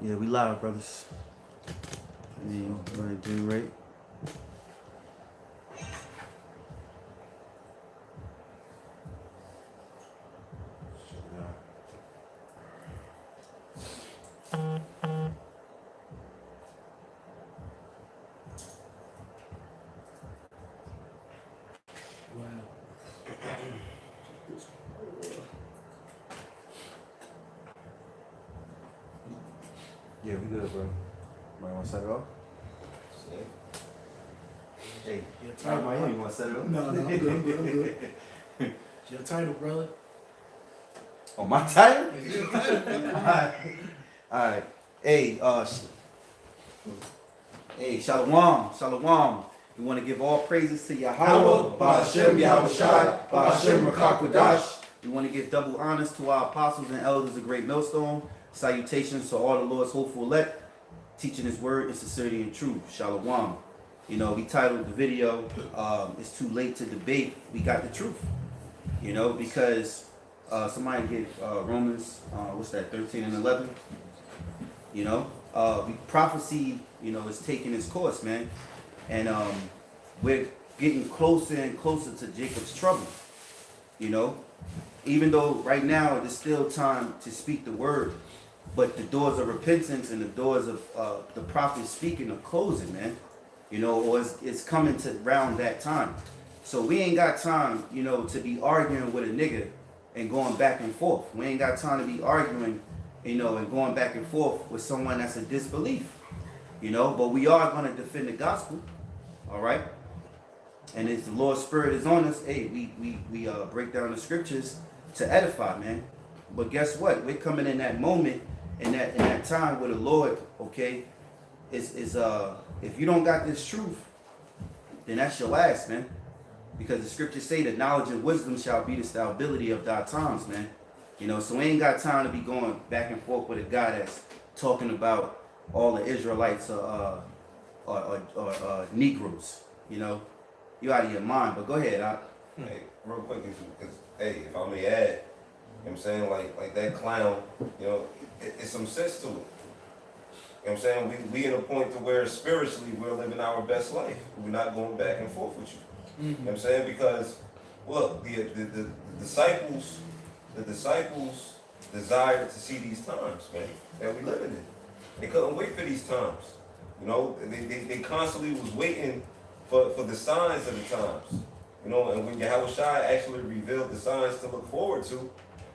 Yeah, we live, brothers. You want to do right? Yeah, we good, bro. Might want to set it off? Hey, Your title, you want to set it off? No, I'm good, I'm good. It's your title, brother. Oh, my title? It's your title. Alright. Hey, Shalom. We want to give all praises to Yahawah, BaHaSham, Yahawashi, BaHaSham, Qadash. We want to give double honors to our apostles and elders of GreatMillStone. Salutations to all the Lord's hopeful elect, teaching His word in sincerity and truth. Shalom. You know, we titled the video, It's Too Late to Debate. We got the truth. You know, because somebody get Romans, 13 and 11. You know, prophecy, you know, is taking its course, man. And we're getting closer and closer to Jacob's trouble. You know, even though right now it is still time to speak the word, but the doors of repentance and the doors of the prophet speaking are closing, man. You know, or it's coming to around that time. So we ain't got time, you know, to be arguing with a nigga and going back and forth. We ain't got time to be arguing, you know, and going back and forth with someone that's a disbelief. You know, but we are going to defend the gospel. All right. And if the Lord's Spirit is on us, hey, we break down the scriptures to edify, man. But guess what? We're coming in that moment, in that time where the Lord, okay, is if you don't got this truth, then that's your ass, man. Because the scriptures say that knowledge and wisdom shall be the stability of thy times, man. You know, so we ain't got time to be going back and forth with a guy that's talking about all the Israelites are Negroes. You know, you out of your mind. But go ahead. Hey, real quick, because hey, if I may add, you know what I'm saying, like that clown, you know, it's some sense to it. You know what I'm saying? We in a point to where spiritually we're living our best life. We're not going back and forth with you. You know what I'm saying? Because look, the disciples desired to see these times, man, that we living in. They couldn't wait for these times. You know, they constantly was waiting for the signs of the times. You know, and when Yahawashi actually revealed the signs to look forward to,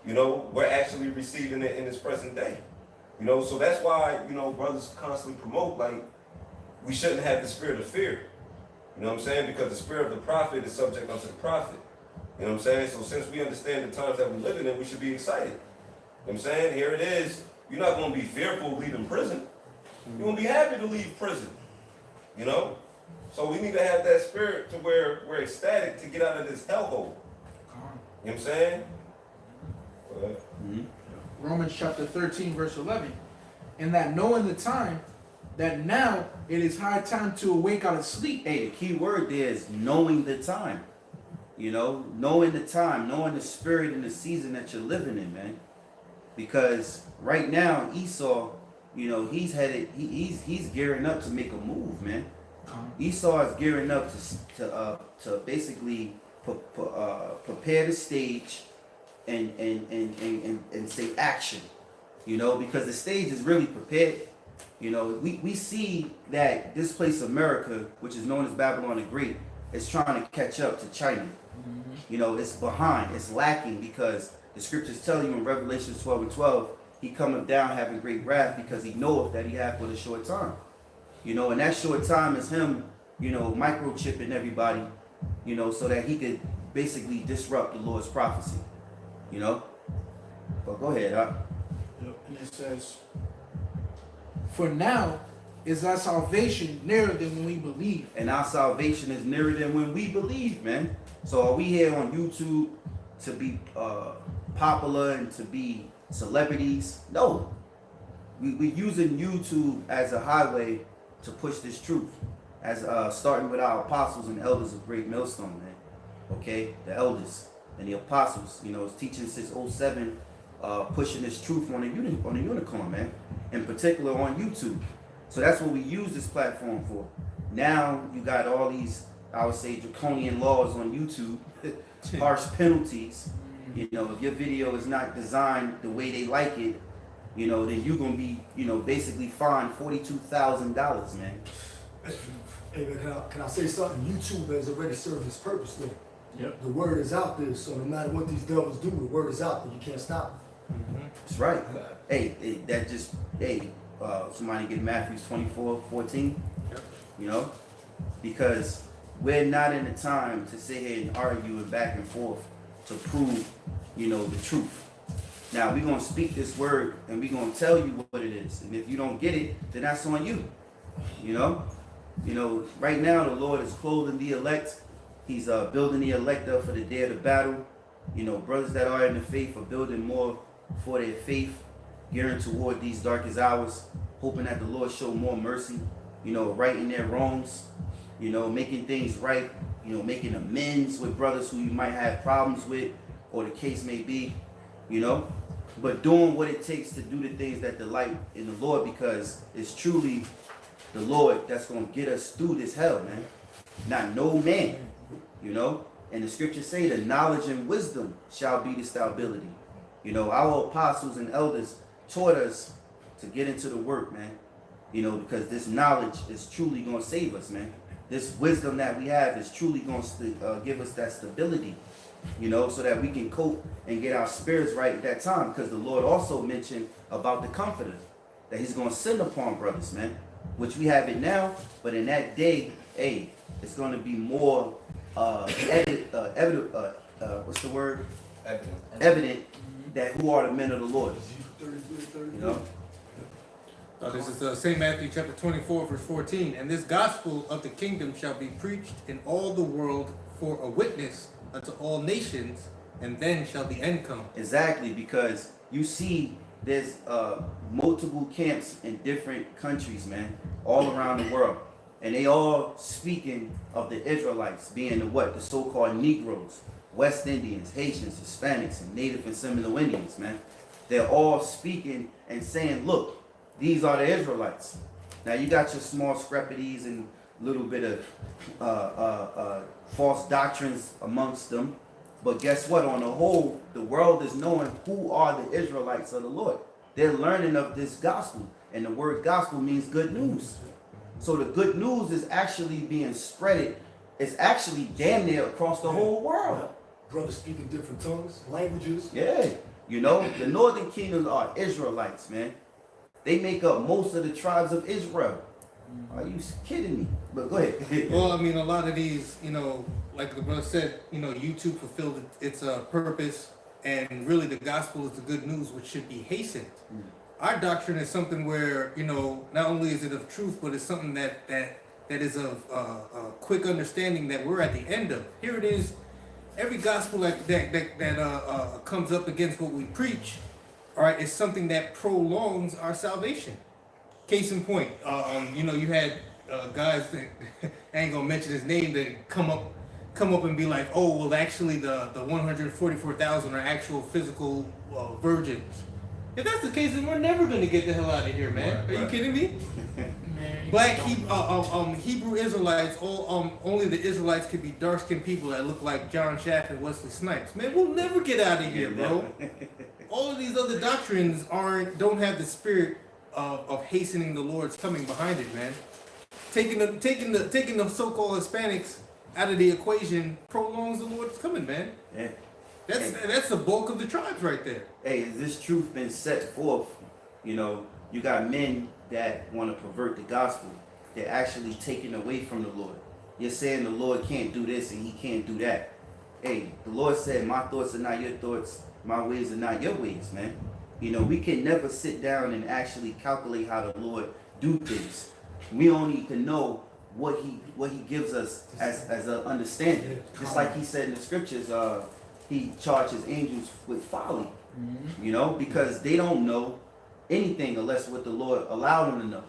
you know, we're actually receiving it in this present day. You know, so that's why, you know, brothers constantly promote, like, we shouldn't have the spirit of fear. You know what I'm saying? Because the spirit of the prophet is subject unto the prophet. You know what I'm saying? So since we understand the times that we're living in, we should be excited. You know what I'm saying? Here it is. You're not going to be fearful leaving prison. You're going to be happy to leave prison. You know? So we need to have that spirit to where we're ecstatic to get out of this hellhole. You know what I'm saying? Romans chapter 13, verse 11. And that knowing the time, that now it is high time to awake out of sleep. Hey, the key word there is knowing the time. You know, knowing the time, knowing the spirit and the season that you're living in, man. Because right now, Esau, you know, he's gearing up to make a move, man. Esau is gearing up to basically prepare the stage and say action, you know, because the stage is really prepared. You know, we see that this place America, which is known as Babylon the Great, is trying to catch up to China. You know, it's behind, it's lacking, because the scriptures tell you in Revelation 12 and 12, he cometh down having great wrath, because he knoweth that he hath but a short time. You know, and that short time is him, you know, microchipping everybody, you know, so that he could basically disrupt the Lord's prophecy. You know? But go ahead, And it says, for now is our salvation nearer than when we believe. And our salvation is nearer than when we believe, man. So are we here on YouTube to be popular and to be celebrities? No. We're using YouTube as a highway to push this truth. As starting with our apostles and elders of GreatMillStone, man. Okay? The elders and the apostles, you know, it's teaching since 07 pushing this truth on a unicorn, man. In particular on YouTube. So that's what we use this platform for. Now you got all these, I would say, draconian laws on YouTube, harsh penalties. You know, if your video is not designed the way they like it, you know, then you're gonna be, you know, basically fined $42,000, man. Hey man, can I say something? YouTube has already served its purpose there. Yep. The word is out there, so no matter what these devils do, the word is out there. You can't stop it. That's right. Somebody get Matthew 24:14. Yep. You know, because we're not in the time to sit here and argue and back and forth to prove, you know, the truth. Now we're gonna speak this word and we're gonna tell you what it is. And if you don't get it, then that's on you. You know, right now the Lord is clothing the elect. He's building the elect up for the day of the battle. You know, brothers that are in the faith are building more for their faith, gearing toward these darkest hours, hoping that the Lord show more mercy, you know, righting their wrongs, you know, making things right, you know, making amends with brothers who you might have problems with, or the case may be, you know, but doing what it takes to do the things that delight in the Lord, because it's truly the Lord that's going to get us through this hell, man. Not no man, you know. And the scriptures say the knowledge and wisdom shall be the stability. You know, our apostles and elders taught us to get into the work, man. You know, because this knowledge is truly going to save us, man. This wisdom that we have is truly going to give us that stability, you know, so that we can cope and get our spirits right at that time. Because the Lord also mentioned about the comforter that he's going to send upon brothers, man, which we have it now. But in that day, hey, it's going to be more evident that who are the men of the Lord, you know. This is St. Matthew chapter 24, verse 14. And this gospel of the kingdom shall be preached in all the world for a witness unto all nations, and then shall the end come. Exactly, because you see there's multiple camps in different countries, man, all around the world. And they all speaking of the Israelites being the so-called Negroes, West Indians, Haitians, Hispanics, and Native and Seminole Indians, man. They're all speaking and saying, look, these are the Israelites. Now you got your small scrapities and little bit of false doctrines amongst them. But guess what? On the whole, the world is knowing who are the Israelites of the Lord. They're learning of this gospel. And the word gospel means good news. So the good news is actually being spreaded. It's actually damn near across the whole world. Brothers speaking different tongues, languages. Yeah. You know, the northern kingdoms are Israelites, man. They make up most of the tribes of Israel. Are you kidding me? But go ahead. Well, I mean, a lot of these, you know, like the brother said, you know, YouTube fulfilled its purpose, and really the gospel is the good news, which should be hastened. Our doctrine is something where, you know, not only is it of truth, but it's something that is of quick understanding that we're at the end of. Here it is. Every gospel that comes up against what we preach, all right, is something that prolongs our salvation. Case in point, you know, you had guys that I ain't gonna mention his name that come up and be like, oh, well, actually the 144,000 are actual physical virgins. If that's the case, then we're never gonna get the hell out of here, man. Are you kidding me? Black Hebrew Israelites, only the Israelites could be dark-skinned people that look like John Shaft and Wesley Snipes. Man, we'll never get out of here, bro. All of these other doctrines don't have the spirit of hastening the Lord's coming behind it, man. Taking the so-called Hispanics out of the equation prolongs the Lord's coming, man. Yeah. That's the bulk of the tribes right there. Hey, has this truth been set forth? You know, you got men that want to pervert the gospel. They're actually taking away from the Lord. You're saying the Lord can't do this and he can't do that. Hey, the Lord said, my thoughts are not your thoughts, my ways are not your ways, man. You know, we can never sit down and actually calculate how the Lord do things. We only can know what he gives us as an understanding. Just like he said in the scriptures, he charges angels with folly, you know, because they don't know anything unless what the Lord allowed them to know,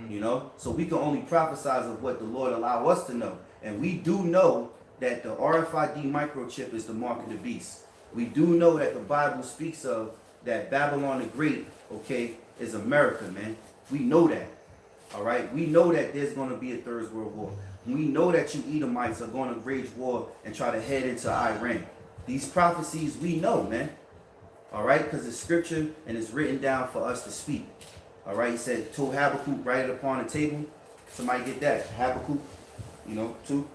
you know. So we can only prophesize of what the Lord allow us to know. And we do know that the RFID microchip is the mark of the beast. We do know that the Bible speaks of that Babylon the Great, okay, is America, man. We know that. All right, we know that there's going to be a third world war. We know that you Edomites are going to wage war and try to head into Iran. These prophecies we know, man. All right, because it's scripture and it's written down for us to speak. All right, he said, told Habakkuk, write it upon the table. Somebody get that, Habakkuk, you know, too.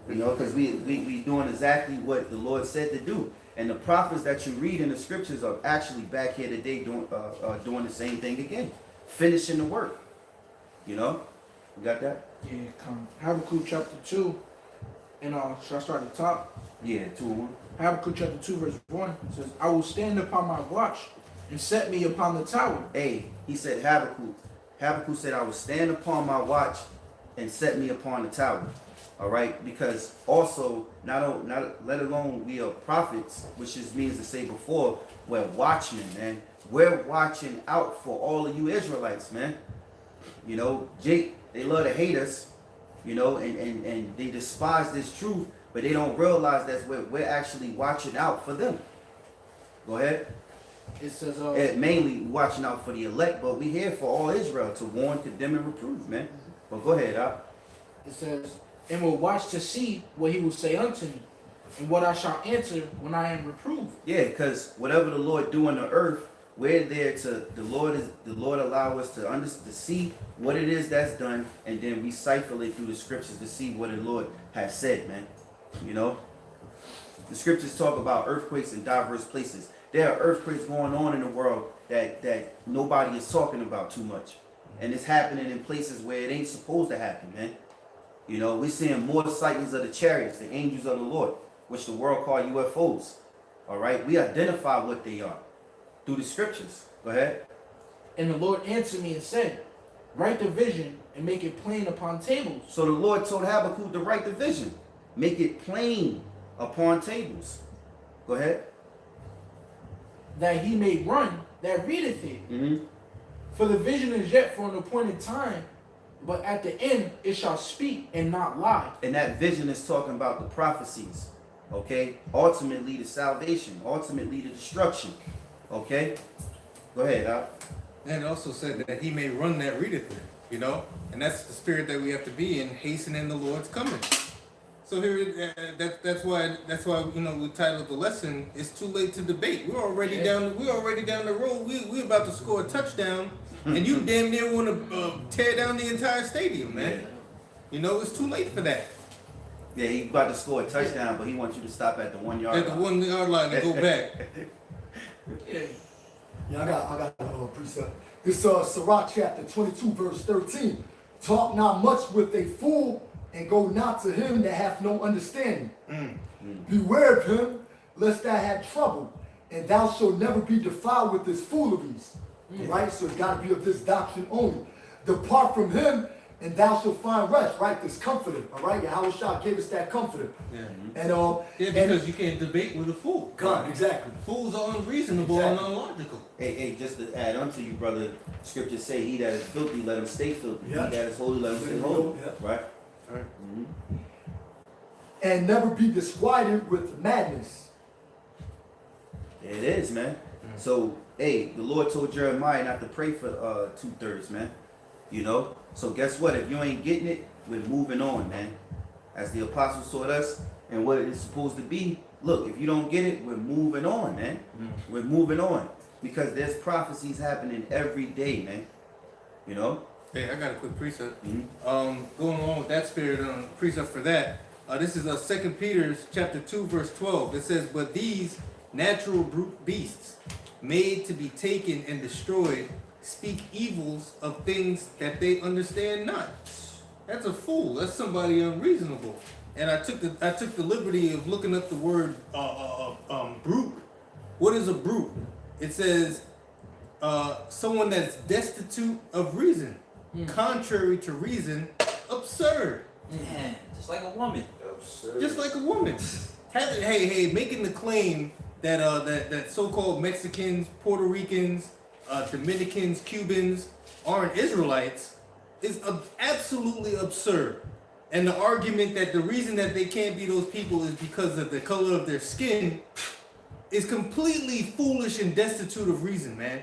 You know, because we doing exactly what the Lord said to do. And the prophets that you read in the scriptures are actually back here today doing the same thing again. Finishing the work. You know? You got that? Yeah, come. Habakkuk chapter 2. And should I start at the top? Yeah, 2 and 1. Habakkuk chapter 2 verse 1 says, I will stand upon my watch and set me upon the tower. Hey, he said Habakkuk. Habakkuk said, I will stand upon my watch and set me upon the tower. All right, because also not let alone we are prophets, which just means to say before we're watchmen, man. We're watching out for all of you Israelites, man. You know, Jake, they love to hate us, you know, and they despise this truth, but they don't realize that we're actually watching out for them. Go ahead. It says, mainly watching out for the elect, but we here for all Israel to warn, condemn, and reprove, man. But go ahead, it says, and will watch to see what he will say unto me, and what I shall answer when I am reproved. Yeah, because whatever the Lord do on the earth, we're there to the Lord allow us to see what it is that's done, and then we cipher it through the scriptures to see what the Lord has said, man. You know, the scriptures talk about earthquakes in diverse places. There are earthquakes going on in the world that nobody is talking about too much, and it's happening in places where it ain't supposed to happen, man. You know, we're seeing more sightings of the chariots, the angels of the Lord, which the world call UFOs. All right, we identify what they are through the scriptures. Go ahead. And the Lord answered me and said, write the vision and make it plain upon tables. So the Lord told Habakkuk to write the vision, make it plain upon tables. Go ahead. That he may run that readeth it. Mm-hmm. For the vision is yet for an appointed time, but at the end it shall speak and not lie. And that vision is talking about the prophecies. Okay? Ultimately the salvation, ultimately the destruction. Okay? Go ahead, Al. And it also said that he may run that readeth it, you know? And that's the spirit that we have to be in, hastening the Lord's coming. So here, that's why you know we titled the lesson. It's too late to debate. We're already down the road. We're about to score a touchdown, and you damn near want to tear down the entire stadium, man. Yeah. You know it's too late for that. Yeah, he about to score a touchdown, but he wants you to stop at the 1 yard At the 1 yard line and go back. Yeah, I got a precept. This Sirach chapter 22, verse 13. Talk not much with a fool, and go not to him that hath no understanding. Beware of him, lest thou have trouble, and thou shalt never be defiled with his fooleries. Right? So it's got to be of this doctrine only. Depart from him, and thou shalt find rest. Right? This comforter. All right? Yahawashi gave us that comforter. Yeah. And because you can't debate with a fool. God, exactly. Fools are unreasonable and unlogical. Hey, just to add on to you, brother, scriptures say, he that is filthy, let him stay filthy. Yeah. He that is holy, let him stay holy. Yeah. Right? Right. Mm-hmm. And never be disquieted with madness. It is, man. So, hey, the Lord told Jeremiah not to pray for 2/3, man. You know? So guess what? If you ain't getting it, we're moving on, man. As the apostles taught us and what it's supposed to be. Look, if you don't get it, we're moving on, man. We're moving on. Because there's prophecies happening every day, man. You know? Hey, I got a quick precept. Mm-hmm. Going along with that spirit, precept for that. This is 2 Peter chapter 2, verse 12. It says, but these natural brute beasts, made to be taken and destroyed, speak evils of things that they understand not. That's a fool. That's somebody unreasonable. And I took the liberty of looking up the word brute. What is a brute? It says someone that's destitute of reason, contrary to reason, absurd. Yeah, just like a woman. Just like a woman. Hey, making the claim that that so-called Mexicans, Puerto Ricans, Dominicans, Cubans aren't Israelites is absolutely absurd. And the argument that the reason that they can't be those people is because of the color of their skin is completely foolish and destitute of reason, man.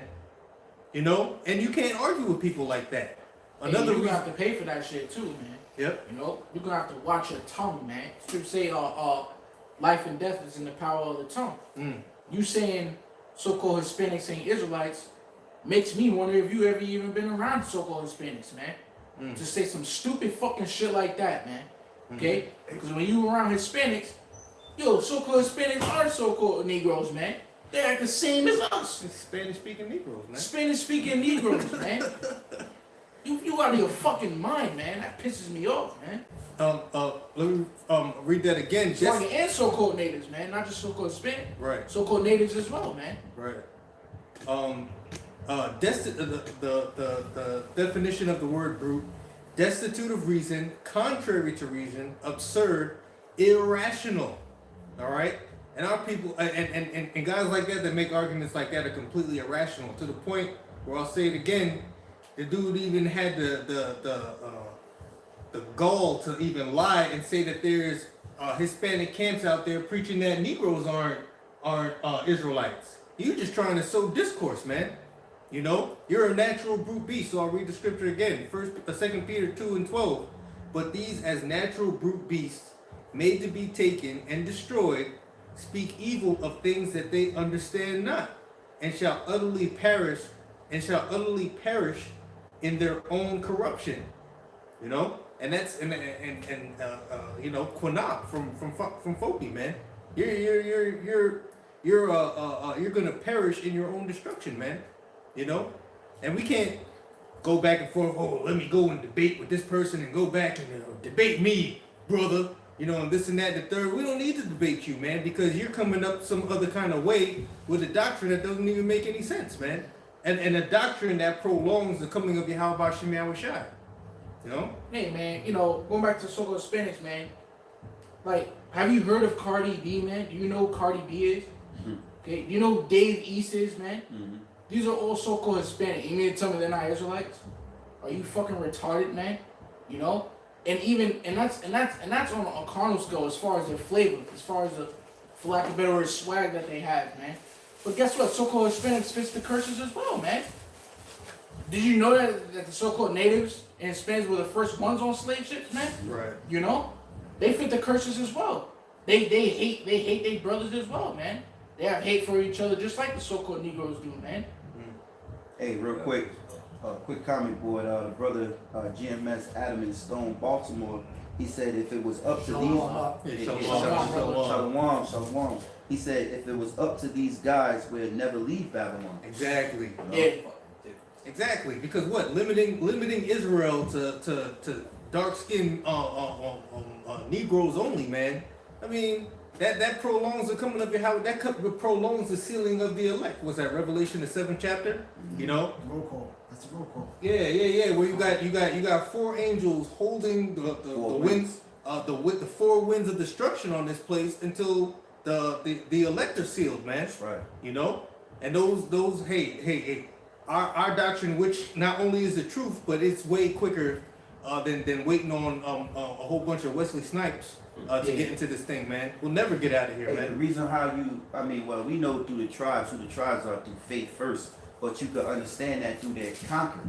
You know, and you can't argue with people like that. Another you're gonna have to pay for that shit too, man. Yep. You know, you're gonna have to watch your tongue, man. Scripture say, life and death is in the power of the tongue. You saying so-called Hispanics ain't Israelites makes me wonder if you ever even been around so-called Hispanics, man. To say some stupid fucking shit like that, man. Okay? Because when you around Hispanics, yo, so-called Hispanics are so-called Negroes, man. They're the same as us. Spanish-speaking Negroes, man. Spanish-speaking Negroes, man. You out of your fucking mind, man. That pisses me off, man. Let me read that again. And so-called natives, man. Not just so-called Hispanic. Right. So-called natives as well, man. Right. The definition of the word brute: destitute of reason, contrary to reason, absurd, irrational. All right. And our people and guys like that make arguments like that are completely irrational, to the point where I'll say it again. The dude even had the gall to even lie and say that there's Hispanic camps out there preaching that Negroes aren't Israelites. You're just trying to sow discourse, man. You know, you're a natural brute beast. So I'll read the scripture again. 2 Peter 2:12. But these, as natural brute beasts, made to be taken and destroyed, speak evil of things that they understand not, and shall utterly perish in their own corruption. You know, and that's you know, Quinop from Foki, man. You're gonna perish in your own destruction, man. You know, and we can't go back and forth. Oh, let me go and debate with this person and go back and debate me, brother. You know, and this and that and the third. We don't need to debate you, man, because you're coming up some other kind of way with a doctrine that doesn't even make any sense, man. And a doctrine that prolongs the coming of BaHaSham, Yahawashi. You know? Hey, man, you know, going back to so-called Hispanics, man. Like, have you heard of Cardi B, man? Do you know who Cardi B is? Okay, do you know who Dave East is, man? These are all so-called Hispanic. You mean to tell me they're not Israelites? Are you fucking retarded, man? You know? And that's on a carnal scale as far as their flavor, as far as the, for lack of a better word, swag that they have, man. But guess what? So-called Hispanics fits the curses as well, man. Did you know that the so-called natives and Hispanics were the first ones on slave ships, man? Right. You know? They fit the curses as well. They hate their brothers as well, man. They have hate for each other just like the so-called Negroes do, man. Hey, real quick, quick comment board. The brother GMS Adam in Stone, Baltimore. He said if it was up to Shalom. He said if it was up to these guys, we'd never leave Babylon. Exactly. Yeah. Exactly. Because what? Limiting Israel to dark skinned Negroes only, man. I mean, that prolongs the coming of Yahawah. That prolongs the sealing of the elect. Was that Revelation the 7th chapter? You know. Roll call. That's a roll call. Yeah. Where you got four angels holding the winds, the four winds of destruction on this place until the elect are sealed, man. That's right. You know, and those hey, our doctrine, which not only is the truth, but it's way quicker than waiting on a whole bunch of Wesley Snipes to get into this thing, man. We'll never get out of here, Hey, man. the reason how we know through the tribes who the tribes are through faith first, but you could understand that through their conquer.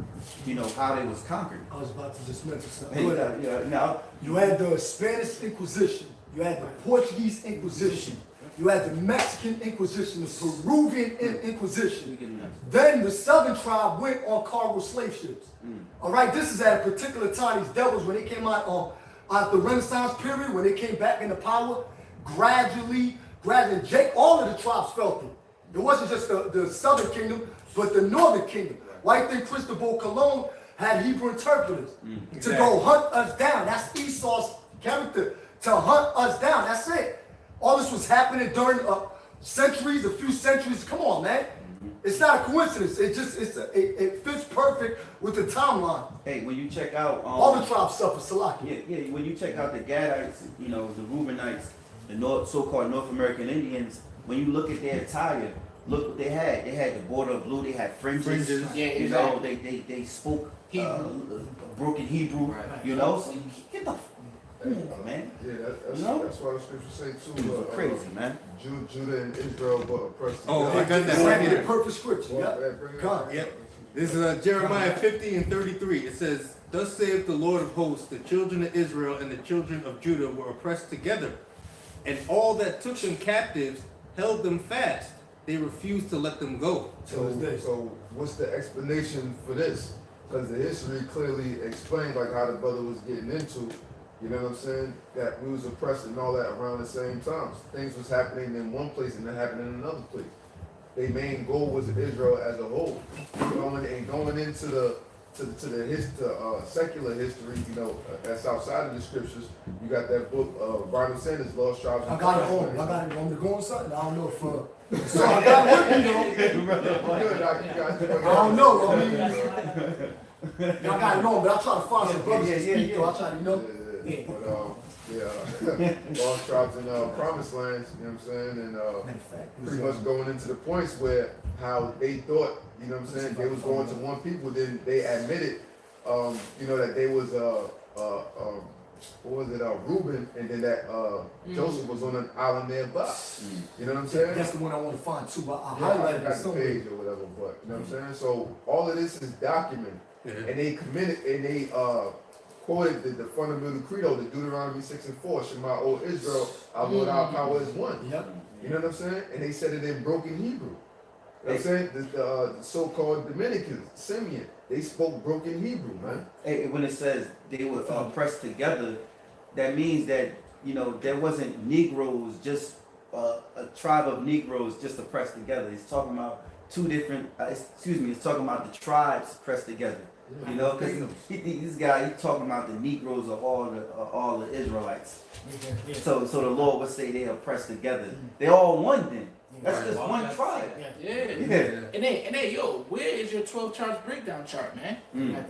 You know how they was conquered. I was about to just mention something. Hey, now You had the Spanish Inquisition. You had the Portuguese Inquisition. You had the Mexican Inquisition, the Peruvian Inquisition. Then the Southern tribe went on cargo slave ships. All right, this is at a particular time. These devils, when they came out the Renaissance period, when they came back into power, gradually, all of the tribes felt it. It wasn't just the Southern Kingdom, but the Northern Kingdom. Why you think Cristobal Colon had Hebrew interpreters to go hunt us down? That's Esau's character, to hunt us down. That's it. All this was happening during a few centuries. Come on, man. It's not a coincidence. It fits perfect with the timeline. hey, when you check out All the tribes suffer, Salaki. Yeah, when you check out the Gadites, you know, the Reubenites, the so-called North American Indians, when you look at their attire, look what they had. They had the border of blue, they had fringes. Yeah, you know, they spoke Hebrew. broken Hebrew, Right. you know. So get the Come on, man. Yeah, that's, No? that's why the scriptures say too. Dudes are crazy, man. Judah and Israel were oppressed. Oh, I got that That's right the here. perfect scripture. Well, Yeah. bring it God. up. Yep. This is Jeremiah 50 and 33. It says, "Thus saith the Lord of hosts, the children of Israel and the children of Judah were oppressed together, and all that took them captives held them fast. They refused to let them go." So what's the explanation for this? Because the history clearly explained like how the brother was getting into, you know what I'm saying? That we was oppressed and all that around the same times. Things was happening in one place and then happening in another place. Their main goal was Israel as a whole. Going into the secular history, you know, that's outside of the scriptures. You got that book, Ronald Sanders, Lost Tribes. I got it home. I got it on the going something. I don't know if so I got it with me though. I don't know. I mean, I got it on, but I try to find some brothers to speak though. I try to, you know. Lost Tribes in Promised Lands, you know what I'm saying? And pretty much going into the points where how they thought, you know what I'm saying, they was going to one people, then they admitted, you know, that they was, what was it, Reuben, and then that Joseph was on an island nearby. You know what I'm saying? That's the one I want to find too. But I Yeah, I highlighted got it the somewhere. page or whatever, but you know what I'm saying? So all of this is documented. And they committed, and they quoted the fundamental credo, the Deuteronomy 6 and 4, Shema, O Israel, our Lord, our power is one. Yep. You know what I'm saying? And they said it in broken Hebrew. You know what I'm saying? The so-called Dominicans, Simeon, they spoke broken Hebrew, man. Hey, when it says they were pressed together, that means that, you know, there wasn't Negroes, just a tribe of Negroes just oppressed together. It's talking about two different, it's talking about the tribes pressed together. You know, because this guy, he's talking about the Negroes of all the Israelites. So the Lord would say they are pressed together. They all one then. That's just one tribe. Yeah. Yeah. And hey, yo, where is your 12 tribes breakdown chart, man?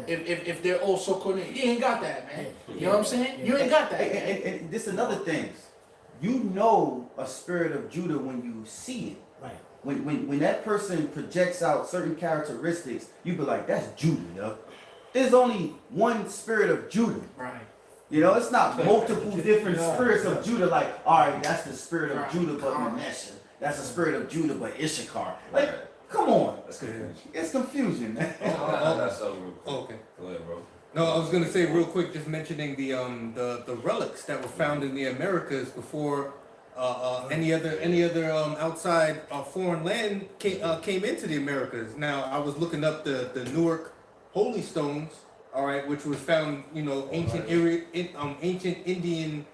If they're all so coordinated, you ain't got that, man. You know what I'm saying? You ain't got that. And this another thing. You know a spirit of Judah when you see it. Right. When that person projects out certain characteristics, you be like, that's Judah, yo. There's only one spirit of Judah. Right. You know, it's not multiple different spirits of Judah, like, all right, that's the spirit of Judah, but Manasseh. That's the spirit of Judah, but Issachar. Like, come on. That's confusion. It's confusion, man. That's so real. Okay. Go ahead, bro. No, I was gonna say real quick, just mentioning the relics that were found in the Americas before any other outside foreign land came into the Americas. Now I was looking up the Newark Holy Stones, all right, which was found, you know, ancient Indian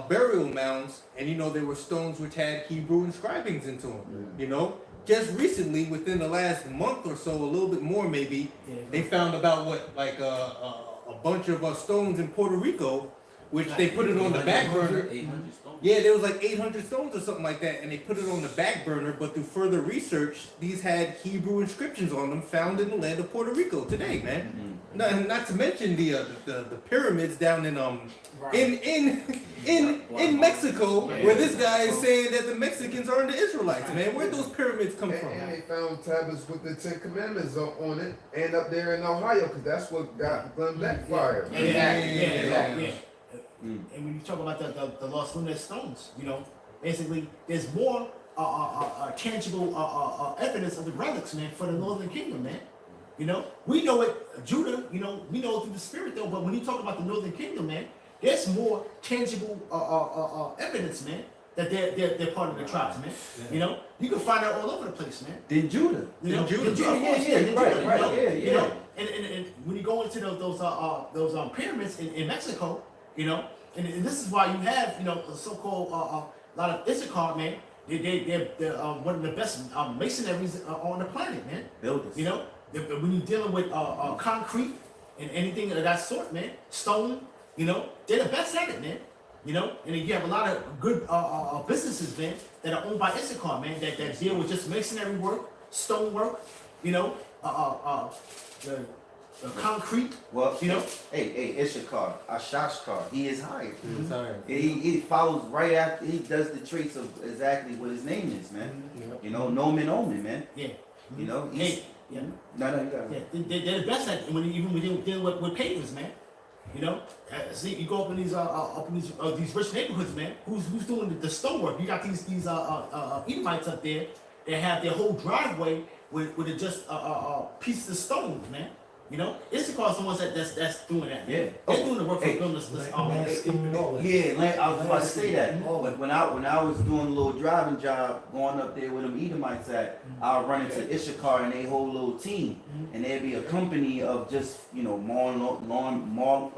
burial mounds, and you know there were stones which had Hebrew inscribings into them. You know, just recently, within the last month or so, a little bit more maybe, they found about a bunch of stones in Puerto Rico, which they put it on the back burner. 800 stones. Yeah, there was like 800 stones or something like that, and they put it on the back burner. But through further research, these had Hebrew inscriptions on them, found in the land of Puerto Rico today, man. Not to mention the pyramids down in Mexico, where this guy is saying that the Mexicans are the Israelites, man. Where'd those pyramids come from? And they found tablets with the 10 Commandments on it, and up there in Ohio, because that's what got them backfired. Exactly. And when you talk about the lost luminous stones, you know, basically there's more tangible evidence of the relics, man, for the northern kingdom, man. You know, we know it, Judah, you know, we know it through the spirit though, but when you talk about the northern kingdom, man, there's more tangible evidence, man, that they're part of the tribes, man. You know, you can find out all over the place, man. Then Judah. You know, Judah. And when you go into those pyramids in Mexico, you know, and this is why you have, you know, a so-called a lot of Issachar, man. They're one of the best masonaries on the planet, man. Builders. You know, when you're dealing with concrete and anything of that sort, man, stone, you know, they're the best at it, man. You know, and you have a lot of good businesses, man, that are owned by Issachar, man, that deal with just masonry work, stone work, you know, the concrete, Well, you know. Hey, Issachar, Ashashkar, he is hired. Sorry. He follows right after, he does the traits of exactly what his name is, man. You know, Nomen Omen, man. Yeah. You know, he's, Yeah. no, you got Yeah, it. they're the best at it. Even when you're dealing with pavers, man. You know, see, you go up in these rich neighborhoods, man. Who's doing the stonework? You got these Edomites up there that have their whole driveway with just pieces of stone, man. You know, Issachar is the ones that's doing that. Yeah. They're doing the work for Hey. building this. Landscaping and all that. Yeah, I was about to say that. All But when I was doing a little driving job, going up there where them Edomites at, I'll run into Issachar and they whole little team, and there'd be a company of just lawn mowing,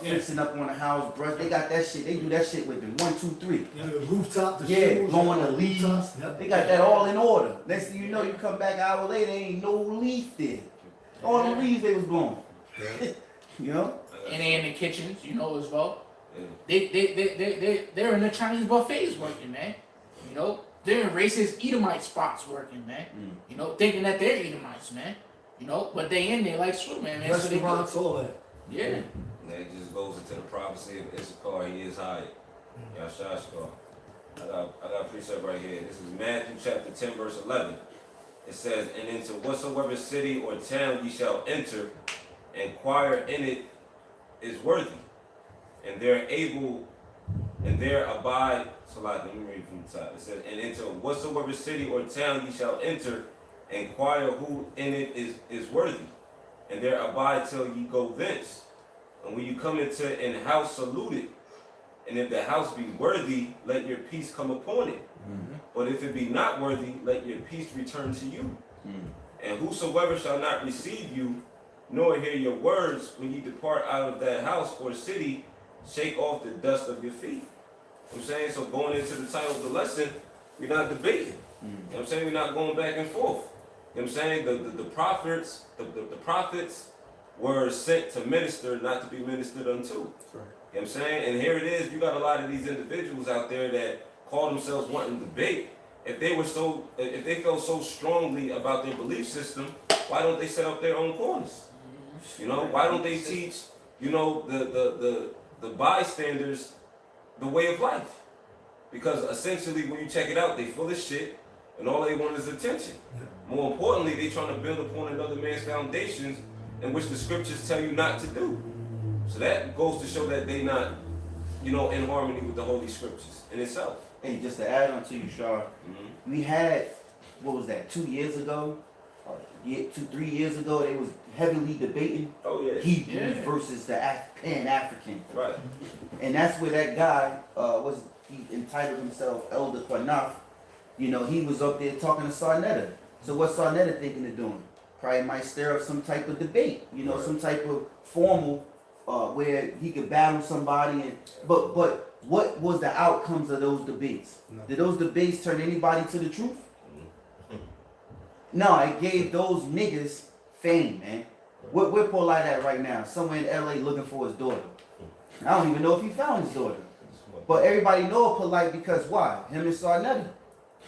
fixing up on the house, brush. They got that shit. They do that shit with them 1, 2, 3. The rooftop, the Yeah, shingles, blowing the rooftops. leaves. Yep. They got that all in order. Next thing you know, you come back an hour later, ain't no leaf there. All the leaves they was blowing. You know? And they in the kitchens, as well. Yeah. They're in the Chinese buffets working, man. You know, they're in racist Edomite spots working, man. You know, thinking that they're Edomites, man. You know, but they in there like Superman, man. So they go. Restaurants, all that. Yeah. And it just goes into the prophecy of Issachar, he is hired. Yahawah. I got a precept right here. This is Matthew chapter 10, verse 11. It says, and into whatsoever city or town ye shall enter, inquire in it is worthy, and there abide. So let me read from the top. It says, and into whatsoever city or town ye shall enter, inquire who in it is worthy, and there abide till ye go thence. And when you come into an house, salute it. And if the house be worthy, let your peace come upon it. But if it be not worthy, let your peace return to you. And whosoever shall not receive you, nor hear your words, when you depart out of that house or city, shake off the dust of your feet. You know what I'm saying? So going into the title of the lesson, we're not debating. You know what I'm saying? We're not going back and forth. You know what I'm saying? The prophets were sent to minister, not to be ministered unto. That's right. You know what I'm saying? And here it is, you got a lot of these individuals out there that call themselves wanting to debate. If they felt so strongly about their belief system, why don't they set up their own corners? You know, why don't they teach, the bystanders the way of life? Because essentially when you check it out, they full of shit and all they want is attention. More importantly, they trying to build upon another man's foundations in which the scriptures tell you not to do. So that goes to show that they not, in harmony with the Holy Scriptures in itself. Hey, just to add on to you, Shar, we had, 2 years ago? 3 years ago, they was heavily debating Hebrews versus the Pan-African. Right. And that's where that guy, he entitled himself Elder Quanaf. He was up there talking to Sarnetta. So what's Sarnetta thinking of doing? Probably might stir up some type of debate, some type of formal, where he could battle somebody. But what was the outcomes of those debates? No. Did those debates turn anybody to the truth? No, it gave those niggas fame, man. We're Polite at right now, somewhere in LA looking for his daughter. I don't even know if he found his daughter. But everybody know Polite because why? Him and Sarnetta.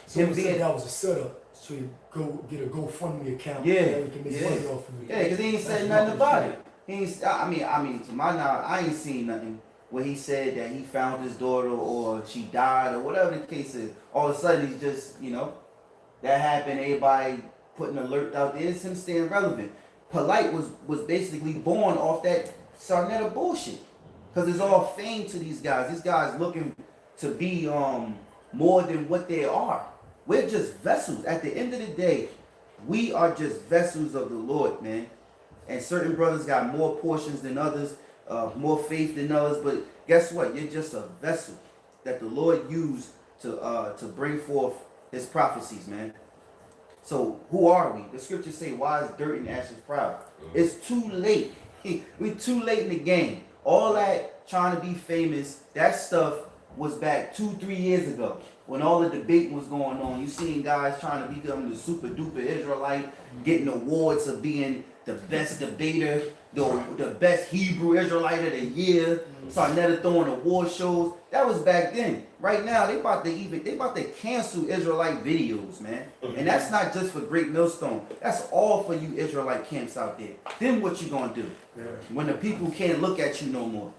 So Him it being- said that was a setup. So you go get a GoFundMe account. Yeah, And we can make yeah. money off of it. Yeah, because he ain't said nothing about it. He ain't, I mean, to my knowledge, I ain't seen nothing where he said that he found his daughter or she died or whatever the case is. All of a sudden, he's just, that happened. Everybody putting alert out there. It's him staying relevant. Polite was basically born off that Sarnetta bullshit. Because it's all fame to these guys. These guys looking to be more than what they are. We're just vessels. At the end of the day, we are just vessels of the Lord, man. And certain brothers got more portions than others, more faith than others. But guess what? You're just a vessel that the Lord used to bring forth his prophecies, man. So who are we? The scriptures say, why is dirt and ashes proud? It's too late. We're too late in the game. All that trying to be famous, that stuff was back 2-3 years ago when all the debate was going on. You seen guys trying to become the super duper Israelite, getting awards of being the best debater, the best Hebrew Israelite of the year. Sarnetta throwing award shows. That was back then. Right now they about to cancel Israelite videos, man. And that's not just for GreatMillStone. That's all for you Israelite camps out there. Then what you gonna do when the people can't look at you no more?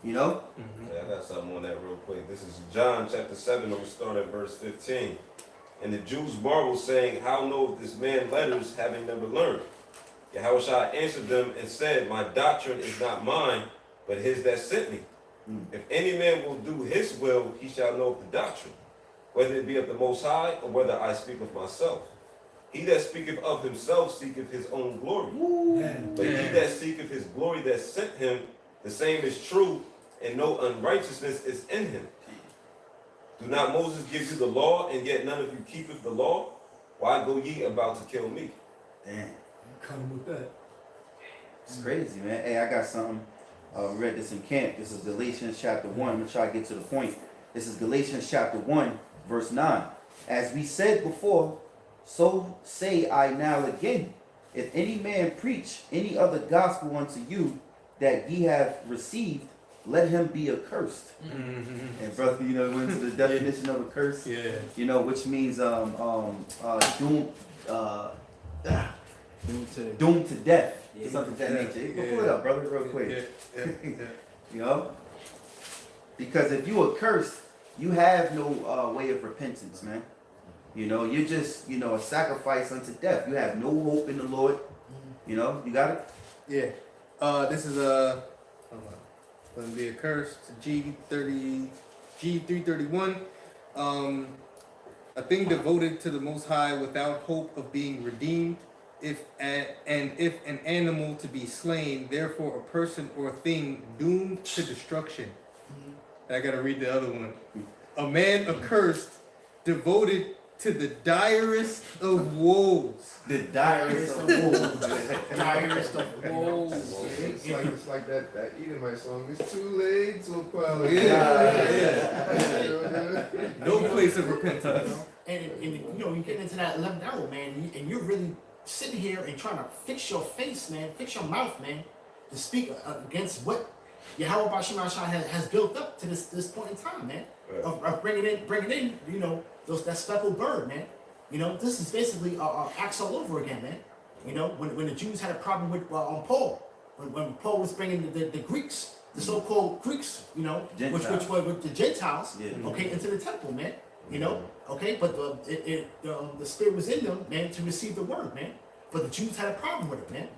Yeah, I got something on that real quick. This is John chapter 7, and we start at verse 15. And the Jews marveled, saying, how knoweth this man letters, having never learned? Yahawashi answered them and said, my doctrine is not mine, but his that sent me. If any man will do his will, he shall know of the doctrine, whether it be of the Most High, or whether I speak of myself. He that speaketh of himself seeketh his own glory. But he that seeketh his glory that sent him, the same is true, and no unrighteousness is in him. Do not Moses give you the law, and yet none of you keepeth the law? Why go ye about to kill me? Damn. Come with that. It's crazy, man. Hey, I got something. Read this in camp. This is Galatians chapter 1. I'm going to try to get to the point. This is Galatians chapter 1, verse 9. As we said before, so say I now again, if any man preach any other gospel unto you that ye have received, let him be accursed. And brother, you know, went into the definition of a curse. Yeah. You know, which means doomed to death. Yeah. Something of that nature. You can Yeah. pull it up, brother, real quick. Yeah. You know? Because if you are cursed, you have no way of repentance, man. You know, you're just, you know, a sacrifice unto death. You have no hope in the Lord. You know, you got it? Yeah. This is a going to be a curse to G331. A thing devoted to the Most High without hope of being redeemed. If an animal to be slain, therefore a person or a thing doomed to destruction. I gotta read the other one. A man accursed, devoted to the direst of woes. The direst of woes. Direst of woes. It's like that Edomite song. It's too late to apologize. No place of repentance. And you know, you get into that 11th hour, man, and you're really sitting here and trying to fix your face, man, fix your mouth, man, to speak against what Yahawah BaHaSham has built up to this point in time, man, of bringing in, you know, that speckled bird, man. You know, this is basically acts all over again, man. You know, when the Jews had a problem with Paul, when Paul was bringing the Greeks, the so-called Greeks, you know, which were with the Gentiles, okay, into the temple, man. You know, okay, but the spirit was in them, man, to receive the word, man. But the Jews had a problem with it, man.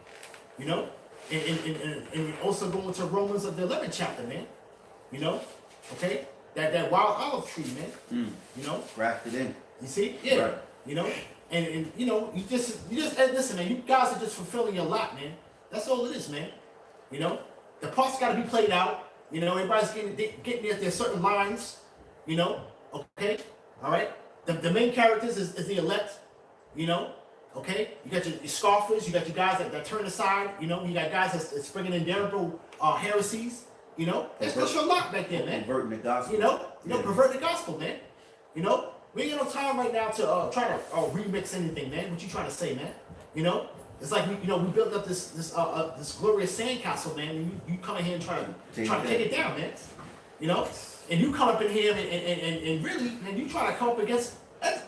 You know, and also going to Romans of the 11th chapter, man. You know, okay, that wild olive tree, man. You know, Grafted in. you see, yeah. Right. You know, and you know, you just and listen, man. You guys are just fulfilling your lot, man. That's all it is, man. You know, the parts got to be played out. You know, everybody's getting at their certain lines. You know, okay. All right, the main characters is the elect, you know, okay? You got your scoffers, you got your guys that turn aside, you know, you got guys that's bringing in damnable heresies, you know? That's your lot back there, man. Perverting the gospel. You know, pervert the gospel, man. You know, we ain't got no time right now to try to remix anything, man. What you trying to say, man? You know, it's like we built up this glorious sandcastle, man. And you come in here and try to take it down, man. You know. And you come up in here and really, man, you try to come up against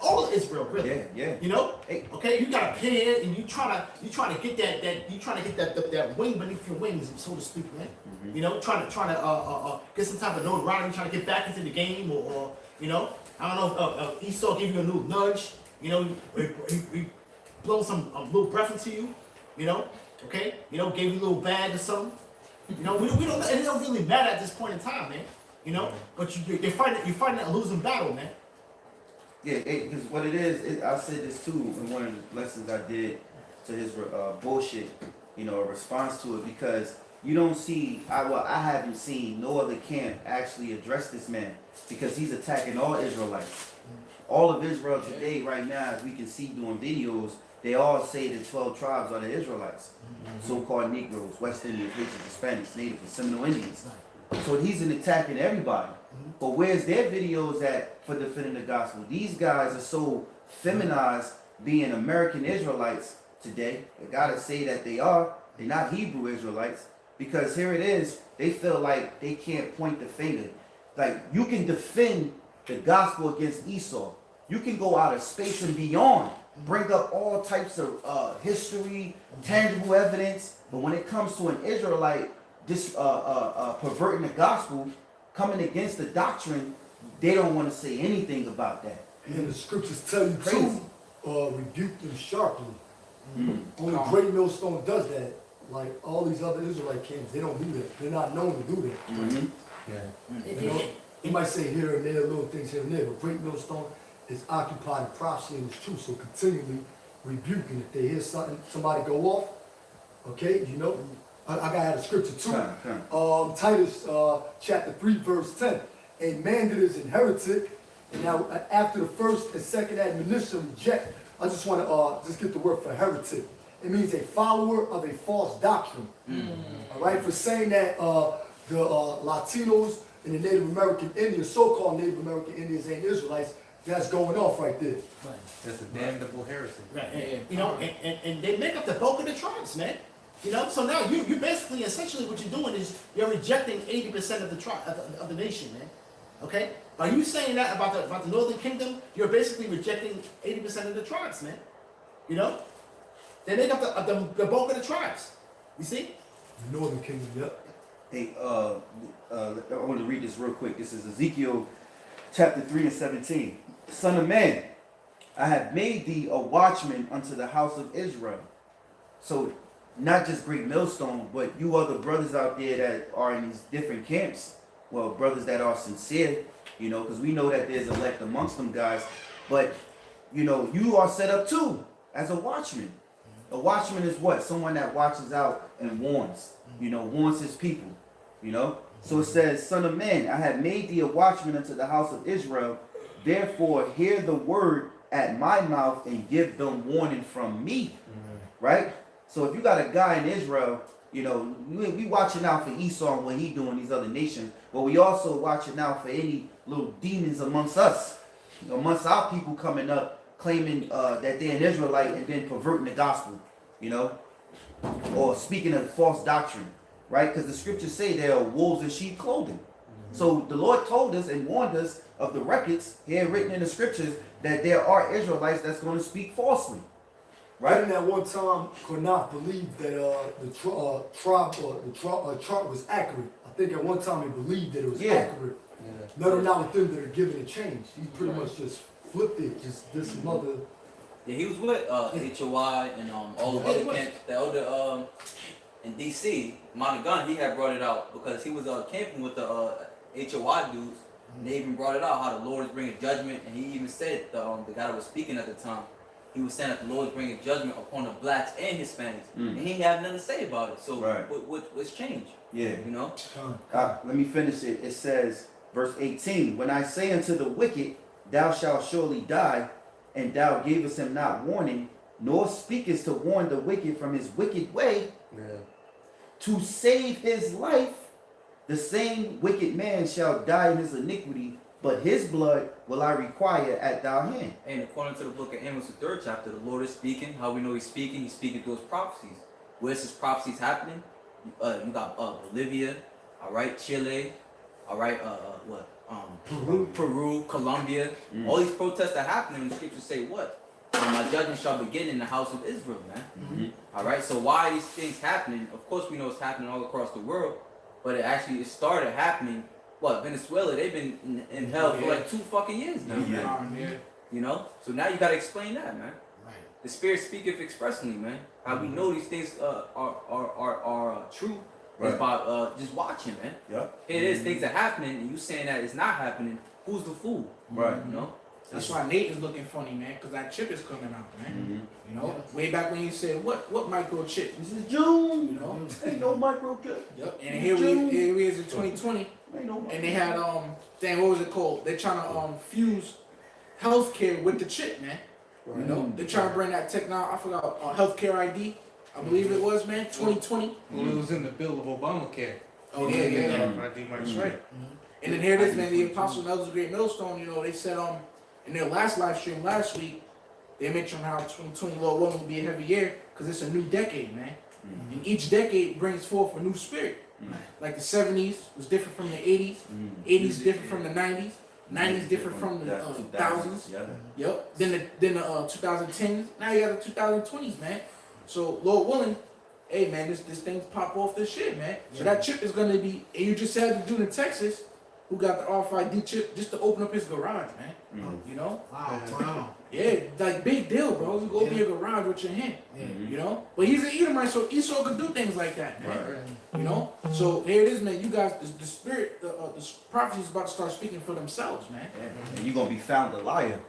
all of Israel, really. Yeah. You know, Hey. okay, you got a pin and you try to get that wing beneath your wings, so to speak, man. You know, trying to get some type of notoriety, trying to get back into the game, or you know, I don't know if Esau gave you a little nudge, you know, he blow some little breath into you, you know, okay, you know, gave you a little bag or something. You know, we don't, and it don't really matter at this point in time, man. You know, but you're fighting a losing battle, man. Yeah, because what it is, I said this too in one of the lessons I did to his bullshit, you know, a response to it, because you don't see, I haven't seen no other camp actually address this man, because he's attacking all Israelites. All of Israel today, right now, as we can see doing videos, they all say the 12 tribes are the Israelites. So-called Negroes, West Indians, Haitians, Hispanics, Native, and Seminole Indians. So he's attacking everybody. But where's their videos at for defending the gospel? These guys are so feminized being American Israelites today. I gotta say that they are. They're not Hebrew Israelites. Because here it is, they feel like they can't point the finger. Like, you can defend the gospel against Esau. You can go out of space and beyond. Bring up all types of history, tangible evidence. But when it comes to an Israelite perverting the gospel, coming against the doctrine, they don't want to say anything about that. And the scriptures tell you too, rebuke them sharply. Only Great Millstone does that. Like all these other Israelite camps, they don't do that. They're not known to do that. You know, he might say here and there, little things here and there, but Great Millstone is occupied in prophecy and it's true. So continually rebuking. If they hear somebody go off, okay, you know, I gotta have a scripture too. Titus chapter 3, verse 10. A man that is inherited, and now after the first and second admonition reject, I just want to just get the word for heretic. It means a follower of a false doctrine. All right, for saying that the Latinos and the Native American Indians, so-called Native American Indians ain't Israelites, that's going off right there. Right. That's a damnable heresy. Right. And, you know, and they make up the bulk of the tribes, man. You know, so now you basically, essentially what you're doing is you're rejecting 80% of the tribe of the nation, man. Okay? Are you saying that about the Northern Kingdom? You're basically rejecting 80% of the tribes, man. You know? They make up the bulk of the tribes. You see? The Northern Kingdom, yep. Hey, I want to read this real quick. This is Ezekiel chapter 3 and 17. Son of man, I have made thee a watchman unto the house of Israel. So, not just Great Millstone, but you other brothers out there that are in these different camps. Well, brothers that are sincere, you know, because we know that there's elect amongst them guys. But, you know, you are set up too as a watchman. A watchman is what? Someone that watches out and warns, you know, warns his people, you know. So it says, Son of man, I have made thee a watchman unto the house of Israel. Therefore, hear the word at my mouth and give them warning from me. Right? So if you got a guy in Israel, you know, we watching out for Esau and what he doing, these other nations, but we also watching out for any little demons amongst us, amongst our people coming up, claiming that they're an Israelite and then perverting the gospel, you know, or speaking of false doctrine, right? Because the scriptures say they are wolves in sheep clothing. So the Lord told us and warned us of the records here written in the scriptures that there are Israelites that's going to speak falsely. Right in that one time, Qadash believed that the chart was accurate. I think at one time he believed that it was accurate. Let him not with them that are giving a change. He pretty much just flipped it. Just this mother. Yeah, he was with Yahawah and all the other camps. The other in DC, Monaghan, he had brought it out because he was camping with the Yahawah dudes. And they even brought it out how the Lord is bringing judgment, and he even said the guy that was speaking at the time. He was saying that the Lord is bringing judgment upon the blacks and Hispanics, and he had nothing to say about it. So what's changed? Yeah, you know. Let me finish it. It says, verse 18: When I say unto the wicked, thou shalt surely die, and thou gavest him not warning, nor speakest to warn the wicked from his wicked way, to save his life, the same wicked man shall die in his iniquity, but his blood will I require at thy hand. And according to the book of Amos, the 3rd chapter, the Lord is speaking. How we know he's speaking through his prophecies. Where's his prophecies happening? You got Bolivia, all right, Chile, all right, Peru, Colombia. All these protests that happen in the scriptures say what? My judgment shall begin in the house of Israel, man. All right, so why are these things happening? Of course, we know it's happening all across the world, but it started happening. What, Venezuela, they've been in hell for like 2 fucking years now. You know? So now you gotta explain that, man. Right. The Spirit speaketh expressly, man. How we know these things are true is by just watching, man. It is things are happening and you saying that it's not happening. Who's the fool? Right. You know? That's why Nate is looking funny, man, because that chip is coming out, man. You know, way back when you said, what microchip? This is June, you know. Ain't no microchip. Yep. And here we is in 2020. And they had what was it called? They're trying to fuse healthcare with the chip, man. You know, they're trying to bring that technology. I forgot healthcare ID. I believe it was, man. 2020. Well, it was in the bill of Obamacare. Oh yeah. That's right. And then here it is, man. The Apostle and Elders of GreatMillStone. You know, they said in their last live stream last week, they mentioned how 2020 Lord willing will be a heavy year because it's a new decade, man. And each decade brings forth a new spirit. Like the 70s was different from the 80s. 80s different from the 90s. 90s different from the thousands. Yep. Then the 2010s. Now you got the 2020s, man. So Lord willing, hey man, this thing's pop off this shit, man. So that chip is gonna be. And you just said to do in Texas. who got the RFID chip just to open up his garage, man. Mhm. You know? Wow. Yeah, like big deal, bro. You go open your garage with your hand. You know? But he's an Edomite, so Esau could do things like that, man. Right. You know? So here it is, man. You guys, the spirit, the prophecy is about to start speaking for themselves, man. And you're gonna be found a liar.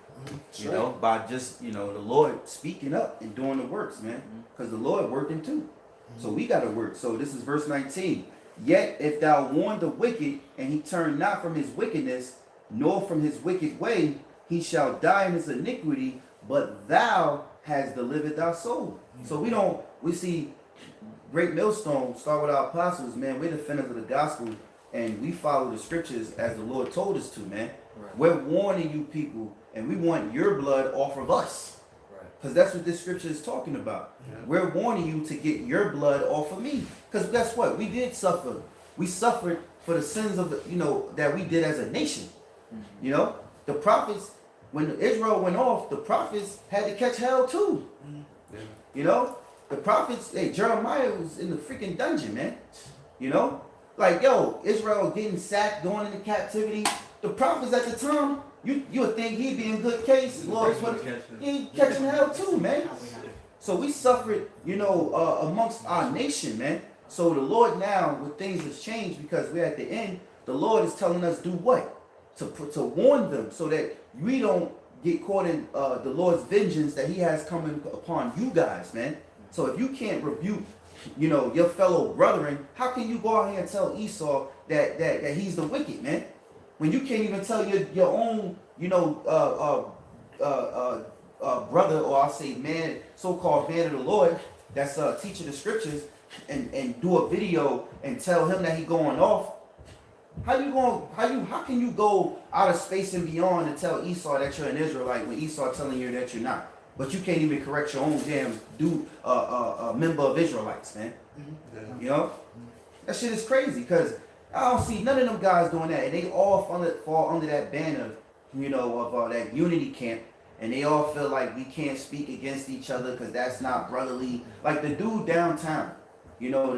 You know, by just, you know, the Lord speaking up and doing the works, man. Because the Lord working too. So we got to work. So this is verse 19. Yet if thou warn the wicked, and he turn not from his wickedness, nor from his wicked way, he shall die in his iniquity, but thou hast delivered thy soul. So we see Great Millstone start with our apostles, man. We're defenders of the gospel, and we follow the scriptures as the Lord told us to, man. Right. We're warning you people, and we want your blood off of us. Because that's what this scripture is talking about. We're warning you to get your blood off of me. Because guess what? We did suffer. We suffered for the sins of the, you know, that we did as a nation. You know, the prophets, when Israel went off, the prophets had to catch hell too. You know, the prophets, hey, Jeremiah was in the freaking dungeon, man. You know, like, yo, Israel getting sacked, going into captivity. The prophets at the time, you would think he'd be in good case. Lord, he catching hell too, man. So we suffered, you know, amongst our nation, man. So the Lord now, with things has changed because we're at the end, the Lord is telling us do what? To warn them so that we don't get caught in the Lord's vengeance that he has coming upon you guys, man. So if you can't rebuke, you know, your fellow brethren, how can you go out here and tell Esau that he's the wicked, man? When you can't even tell your own, you know, brother, or I'll say man, so-called man of the Lord, that's teaching the scriptures, and do a video and tell him that he going off. How can you go out of space and beyond and tell Esau that you're an Israelite when Esau telling you that you're not? But you can't even correct your own damn member of Israelites, man. You know? That shit is crazy because I don't see none of them guys doing that, and they all fall under that banner, you know, of that unity camp, and they all feel like we can't speak against each other because that's not brotherly. Like the dude downtown, you know,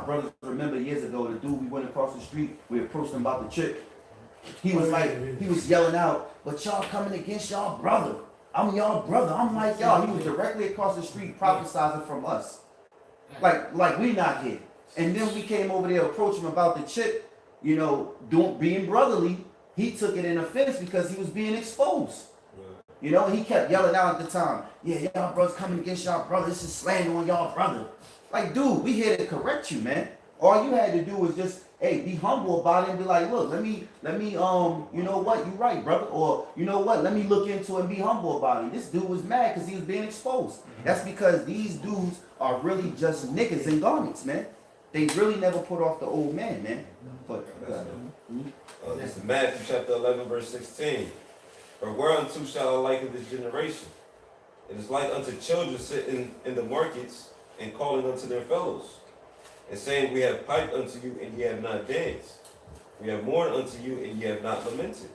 brothers remember years ago, the dude we went across the street, we approached him about the chick. He was like, he was yelling out, but y'all coming against y'all brother. I'm y'all brother. I'm like y'all. He was directly across the street prophesizing from us. Like we not here. And then we came over there, approached him about the chick, you know, being brotherly. He took it in offense because he was being exposed. You know, he kept yelling out at the time, yeah, y'all brothers coming against y'all brother. This is slander on y'all brother. Like, dude, we here to correct you, man. All you had to do was just, hey, be humble about it and be like, look, let me, you know what, you right, brother. Or, you know what, let me look into it and be humble about it. This dude was mad because he was being exposed. That's because these dudes are really just niggas in garments, man. They really never put off the old man, man. But, this is Matthew chapter 11, verse 16. For whereunto shall I liken this generation? It is like unto children sitting in the markets and calling unto their fellows, and saying, we have piped unto you, and ye have not danced. We have mourned unto you, and ye have not lamented.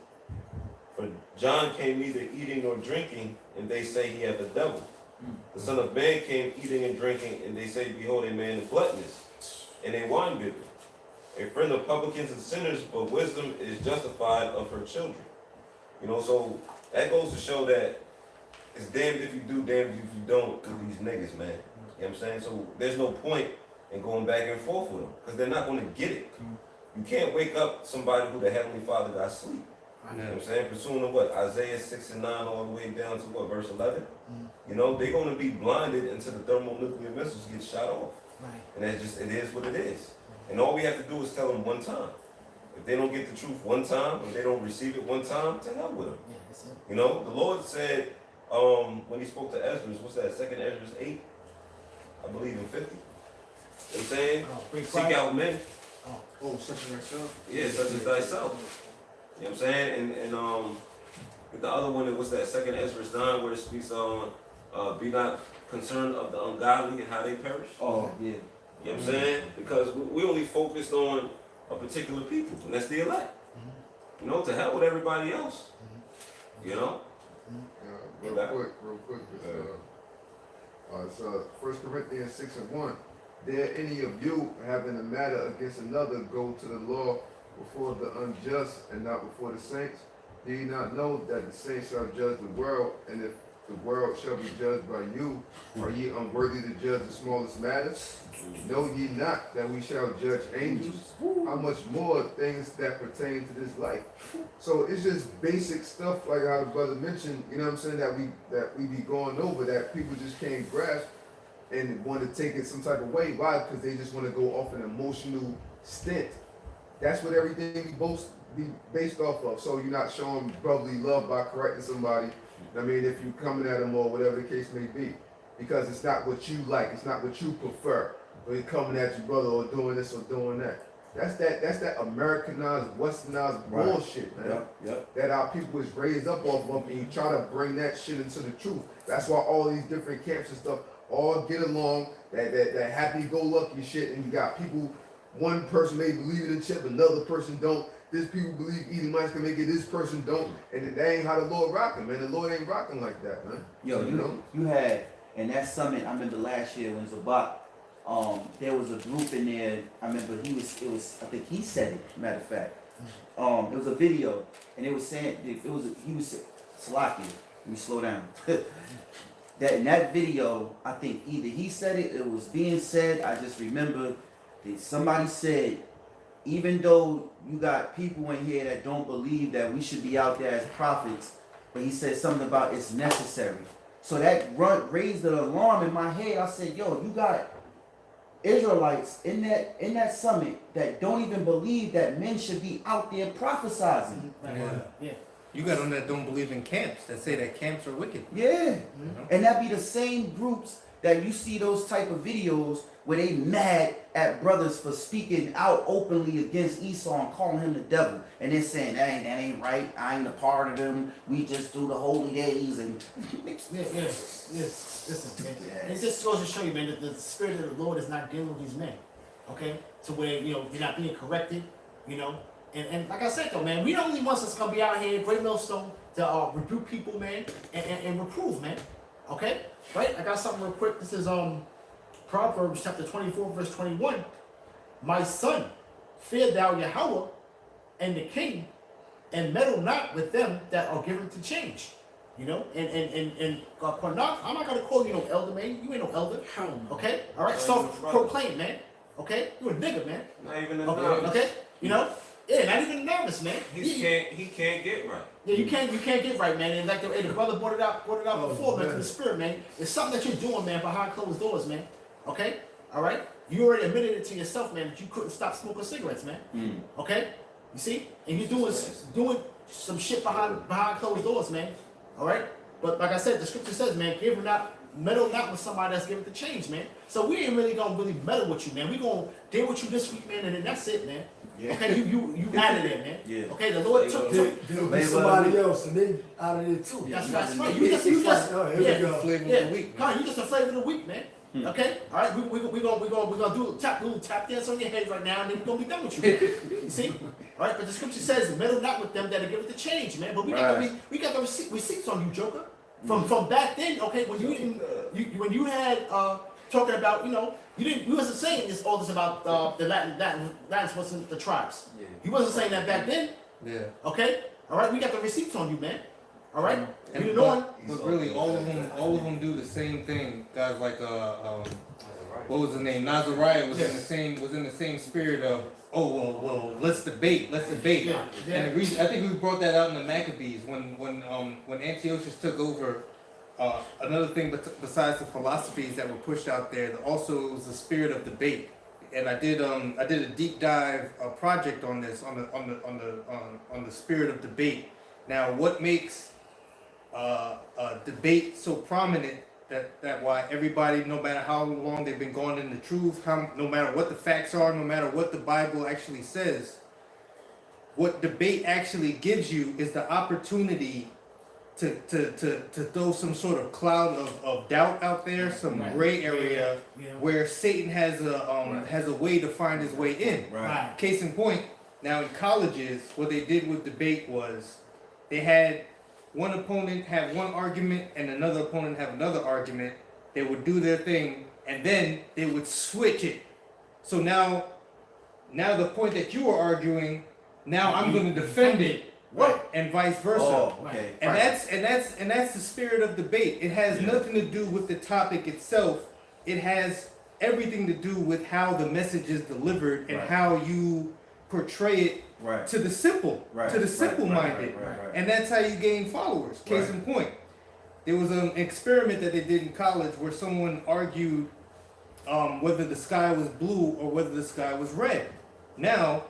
For John came neither eating nor drinking, and they say he hath a devil. The Son of Man came eating and drinking, and they say, behold, a man of gluttonous, and a winebibber, a friend of publicans and sinners, but wisdom is justified of her children. You know, so that goes to show that it's damned if you do, damned if you don't, to these niggas, man. You know what I'm saying? So there's no point in going back and forth with them, because they're not going to get it. You can't wake up somebody who the Heavenly Father got asleep. You know what I'm saying? Pursuing to what? Isaiah 6 and 9 all the way down to what? Verse 11? You know, they're going to be blinded until the thermonuclear missiles get shot off. And that's just, it is what it is. And all we have to do is tell them one time. If they don't get the truth one time, if they don't receive it one time, to hell with them. You know, the Lord said, when he spoke to Ezra, what's that, 2nd Ezra 8? I believe in 50. You know what I'm saying? Seek out men. Such as myself. Yeah, such as thyself. You know what I'm saying? And with the other one, what's that, 2nd Ezra 9, where it speaks on, be not concerned of the ungodly and how they perish. oh, yeah. You know what I'm saying? Because we only focused on a particular people, and that's the elect. You know, to hell with everybody else. You know? Real quick. It's 1 Corinthians 6 and 1. Dare any of you having a matter against another go to the law before the unjust and not before the saints? Do ye not know that the saints shall judge the world, and if the world shall be judged by you, are ye unworthy to judge the smallest matters? Know ye not that we shall judge angels? How much more things that pertain to this life? So it's just basic stuff like how the brother mentioned, you know what I'm saying, that we be going over that people just can't grasp and want to take it some type of way. Why? Because they just want to go off an emotional stint. That's what everything be based off of. So you're not showing brotherly love by correcting somebody. I mean, if you're coming at them or whatever the case may be, because it's not what you like, it's not what you prefer. Or you're coming at you, brother, or doing this or doing that. That's that Americanized, westernized bullshit, man. Yep. That our people was raised up off of, and you try to bring that shit into the truth. That's why all these different camps and stuff all get along. That happy-go-lucky shit, and you got people. One person may believe in the chip, another person don't. This people believe eating mice can make it, this person don't. And that ain't how the Lord rocking, man. The Lord ain't rocking like that, man. Yo, you had in that summit. I remember last year when Zabak, there was a group in there. I remember I think he said it. Matter of fact, it was a video, and it was saying he was Salakia. Let me slow down. That in that video, I think either he said it was being said. I just remember that somebody said, even though you got people in here that don't believe that we should be out there as prophets, but he said something about it's necessary. So that raised an alarm in my head. I said, yo, you got Israelites in that summit that don't even believe that men should be out there prophesizing. Yeah. You got them that don't believe in camps, that say that camps are wicked. Yeah. And that be the same groups that you see those type of videos where they mad at brothers for speaking out openly against Esau and calling him the devil. And they're saying, that ain't right. I ain't a part of them. We just do the holy days. And Yes. Listen, man. And it just goes to show you, man, that the Spirit of the Lord is not dealing with these men. Okay? To where, you're not being corrected, And like I said, though, man, we the only ones that's going to be out here, GreatMillStone, to rebuke people, man, and reprove, man. Okay? Right? I got something real quick. This is Proverbs chapter 24, verse 21. My son, fear thou Yahawah and the king, and meddle not with them that are given to change. And Quanah, I'm not going to call you no elder, man. You ain't no elder. Okay? All right? Self-proclaim, man. Okay? You're a nigga, man. Not even a novice. Okay? Yeah, not even a novice, man. He can't get right. Yeah, you can't get right, man. And like the brother brought it out before, man, to the spirit, man. It's something that you're doing, man, behind closed doors, man. Okay? All right? You already admitted it to yourself, man, that you couldn't stop smoking cigarettes, man. Okay? You see? And you're doing some shit behind closed doors, man. All right? But like I said, the scripture says, man, meddle not with somebody that's given the change, man. So we ain't really gonna meddle with you, man. We gonna deal with you this week, man, and then that's it, man. Yeah. Okay, you out of there, man. Yeah. Okay, the Lord took There'll be somebody else, and they out of there too. That's right. You just Flavor of the week. Come on, you just a flavor of the week, man. Okay, all right. We gonna do a tap dance on your head right now, and then we're gonna be done with you. You see? All right, but the scripture says, "Meddle not with them that are given the change, man." But we got the receipts on you, Joker. From back then, okay, when you had talking about, you wasn't saying all this about the Latins wasn't the tribes. Yeah. You wasn't saying that back then. Yeah. Okay. All right. We got the receipts on you, man. All right. But really, all of them do the same thing. Guys like what was the name? Nazariah was in the same spirit of, well, let's debate. Yeah. And I think we brought that out in the Maccabees when Antiochus took over. Another thing, besides the philosophies that were pushed out there, also was the spirit of debate. And I did a deep dive project on this on the spirit of debate. Now, what makes debate so prominent that why everybody, no matter how long they've been going in the truth, no matter what the facts are, no matter what the Bible actually says, what debate actually gives you is the opportunity to throw some sort of cloud of doubt out there, some gray area where Satan has a way to find his way in. Right. Case in point, now in colleges, what they did with debate was they had one opponent have one argument and another opponent have another argument. They would do their thing and then they would switch it. So now the point that you were arguing, now I'm going to defend it, What? and vice versa. Oh, okay. And Right. that's the spirit of debate. It has nothing to do with the topic itself. It has everything to do with how the message is delivered and Right. how you portray it Right. to the simple, Right. to the Right. simple-minded, Right. and that's how you gain followers. Case in point, there was an experiment that they did in college where someone argued whether the sky was blue or whether the sky was red. Now,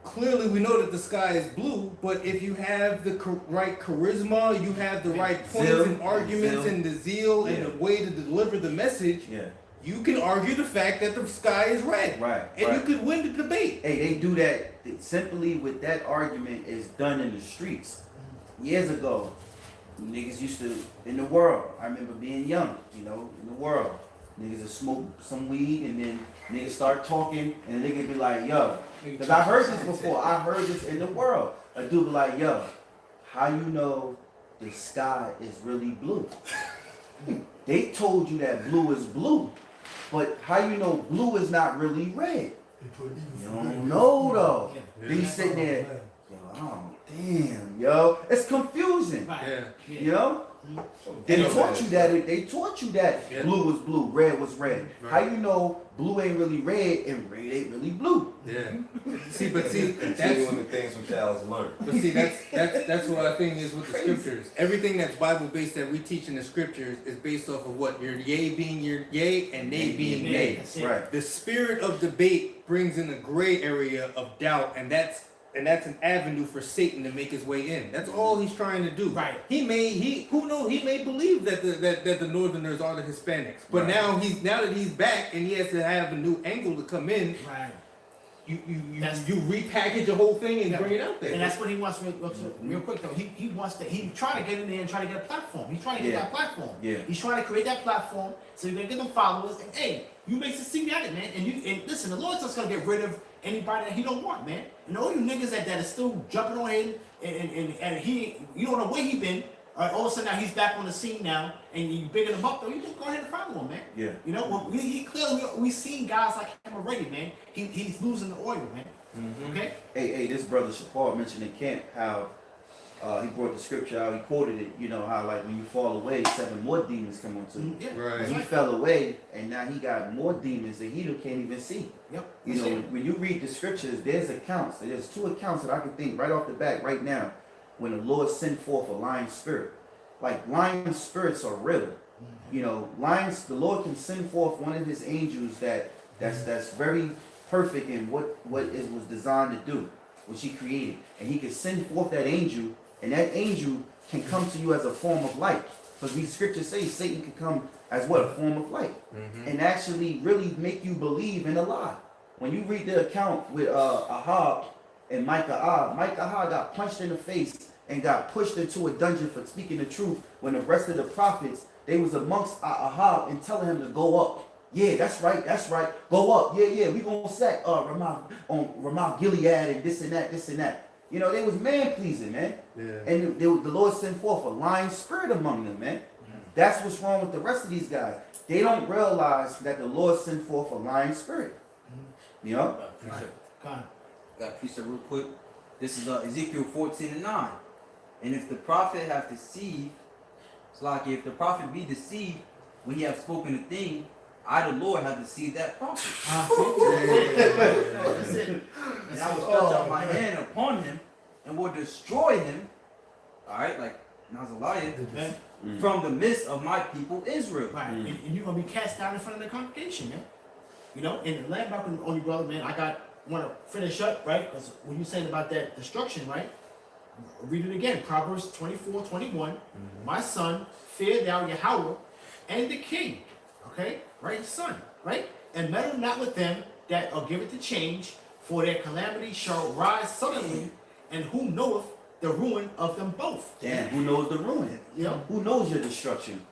clearly we know that the sky is blue, but if you have the right charisma, you have the right points Zeal. and arguments Zeal. and the zeal and Yeah. the way to deliver the message, Yeah. you can argue the fact that the sky is red. Right. And right. you could win the debate. Hey, they do that simply with that argument is done in the streets. Years ago, niggas used to, in the world, I remember being young, in the world, niggas would smoke some weed and then niggas start talking and a nigga be like, yo, because I heard this before, I heard this in the world. A dude be like, yo, how you know the sky is really blue? They told you that blue is blue, but how you know blue is not really red? You don't know though. Be sitting there, yo, oh damn, yo, it's confusing. Right. Yeah. You know? They taught you that. They taught you that blue was blue, red was red. Right. How you know blue ain't really red and red ain't really blue? Yeah. That's Continuing the things which I was learned. but see that's what I think is with the scriptures. Everything that's Bible based that we teach in the scriptures is based off of what your yay being your yay and nay being nay. That's it. Right. The spirit of debate brings in a gray area of doubt, and that's an avenue for Satan to make his way in. That's all he's trying to do. Right. He may believe that the Northerners are the Hispanics, but Right. now that he's back and he has to have a new angle to come in, Right. you That's- repackage the whole thing and Yeah. bring it out there. And that's what he wants. Real quick though, he wants to. He's trying to get in there and try to get a platform. He's trying to get Yeah. that platform. Yeah. He's trying to create that platform so you're gonna get them followers. And hey, you make succeed at it, man. And listen, the Lord's just gonna get rid of anybody that he don't want, man. And all you niggas that are still jumping on him and he, you don't know where he been. All of a sudden now he's back on the scene now, and you bigging him up though. You just go ahead and follow him, man. Yeah. You know, well, he clearly we seen guys like him already, man. He's losing the oil, man. Okay. Hey, this brother Shapar mentioned in camp how he brought the scripture out. He quoted it. How like when you fall away, 7 more demons come onto you. Yeah. Right. He fell away, and now he got more demons that he can't even see. Yep. When you read the scriptures, there's accounts. There's 2 accounts that I can think right off the bat right now when the Lord sent forth a lying spirit. Like lying spirits are real. Lions. The Lord can send forth one of His angels that's very perfect in what it was designed to do, which He created, and He can send forth that angel, and that angel can come to you as a form of light. Because these scriptures say Satan can come as what? A form of light, and actually really make you believe in a lie. When you read the account with Ahab and Micah got punched in the face and got pushed into a dungeon for speaking the truth, when the rest of the prophets, they was amongst Ahab and telling him to go up. Yeah, that's right. Go up. Yeah, we gonna sack Ramoth Gilead and this and that. They was man pleasing, man. Yeah. And the Lord sent forth a lying spirit among them, man. That's what's wrong with the rest of these guys. They don't realize that the Lord sent forth a lying spirit. God. Got a piece of real quick. This is Ezekiel 14:9. And if the prophet have deceived, it's like if the prophet be deceived when he have spoken a thing, I the Lord have deceived that prophet. That's it. And I will stretch out my hand upon him and will destroy him. Alright, like Nazaliah, from the midst of my people Israel. Right. And you're gonna be cast down in front of the congregation, man. And land back on you, brother, man. I want to finish up, right? Because when you saying about that destruction, right? Read it again. Proverbs 24:21. My son, fear thou Yahawah and the king. Okay? Right, son. Right? And meddle not with them that are given to change, for their calamity shall rise suddenly, and who knoweth the ruin of them both? Damn, who knows the ruin? Who knows your destruction?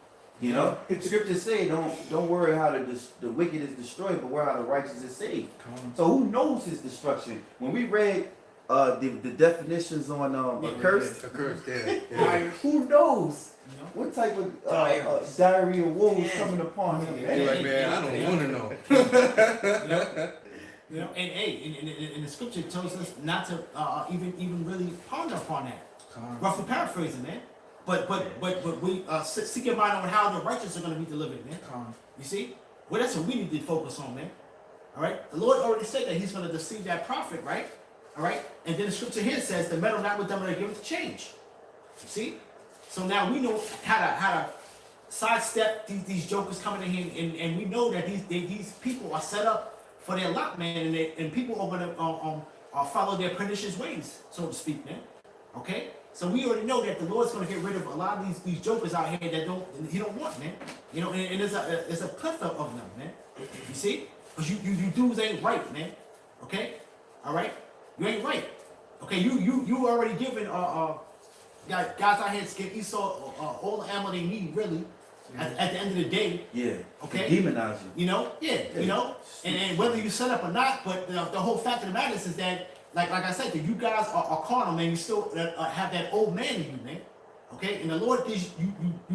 Scriptures say don't worry how the wicked is destroyed, but worry how the righteous is saved. So who knows his destruction? When we read the definitions on accursed, Yeah. who knows what type of diarrhea wolves coming upon him? You're like, man, I don't want to know. You know, and hey, and the scripture tells us not to even really ponder upon that. Roughly paraphrasing, man. But we seek your mind on how the righteous are going to be delivered, man. You see? Well, that's what we need to focus on, man. All right? The Lord already said that he's going to deceive that prophet, right? All right? And then the scripture here says, the metal not with them that give it to change. You see? So now we know how to sidestep these jokers coming in here, and we know that these people are set up for their lot, man, and people are going to follow their pernicious ways, so to speak, man. Okay? So we already know that the Lord's going to get rid of a lot of these jokers out here that he don't want, man. You know, and there's a plethora of them, man. You see? Because you dudes ain't right, man. Okay? All right? You ain't right. Okay? You already given guys out here to give Esau all the ammo they need, really. At the end of the day, Yeah. okay, Demonize you. you know, you know, and whether you set up or not, but the whole fact of the matter is that, like I said, that you guys are carnal, man. You still have that old man in you, man. Okay, and the Lord gives you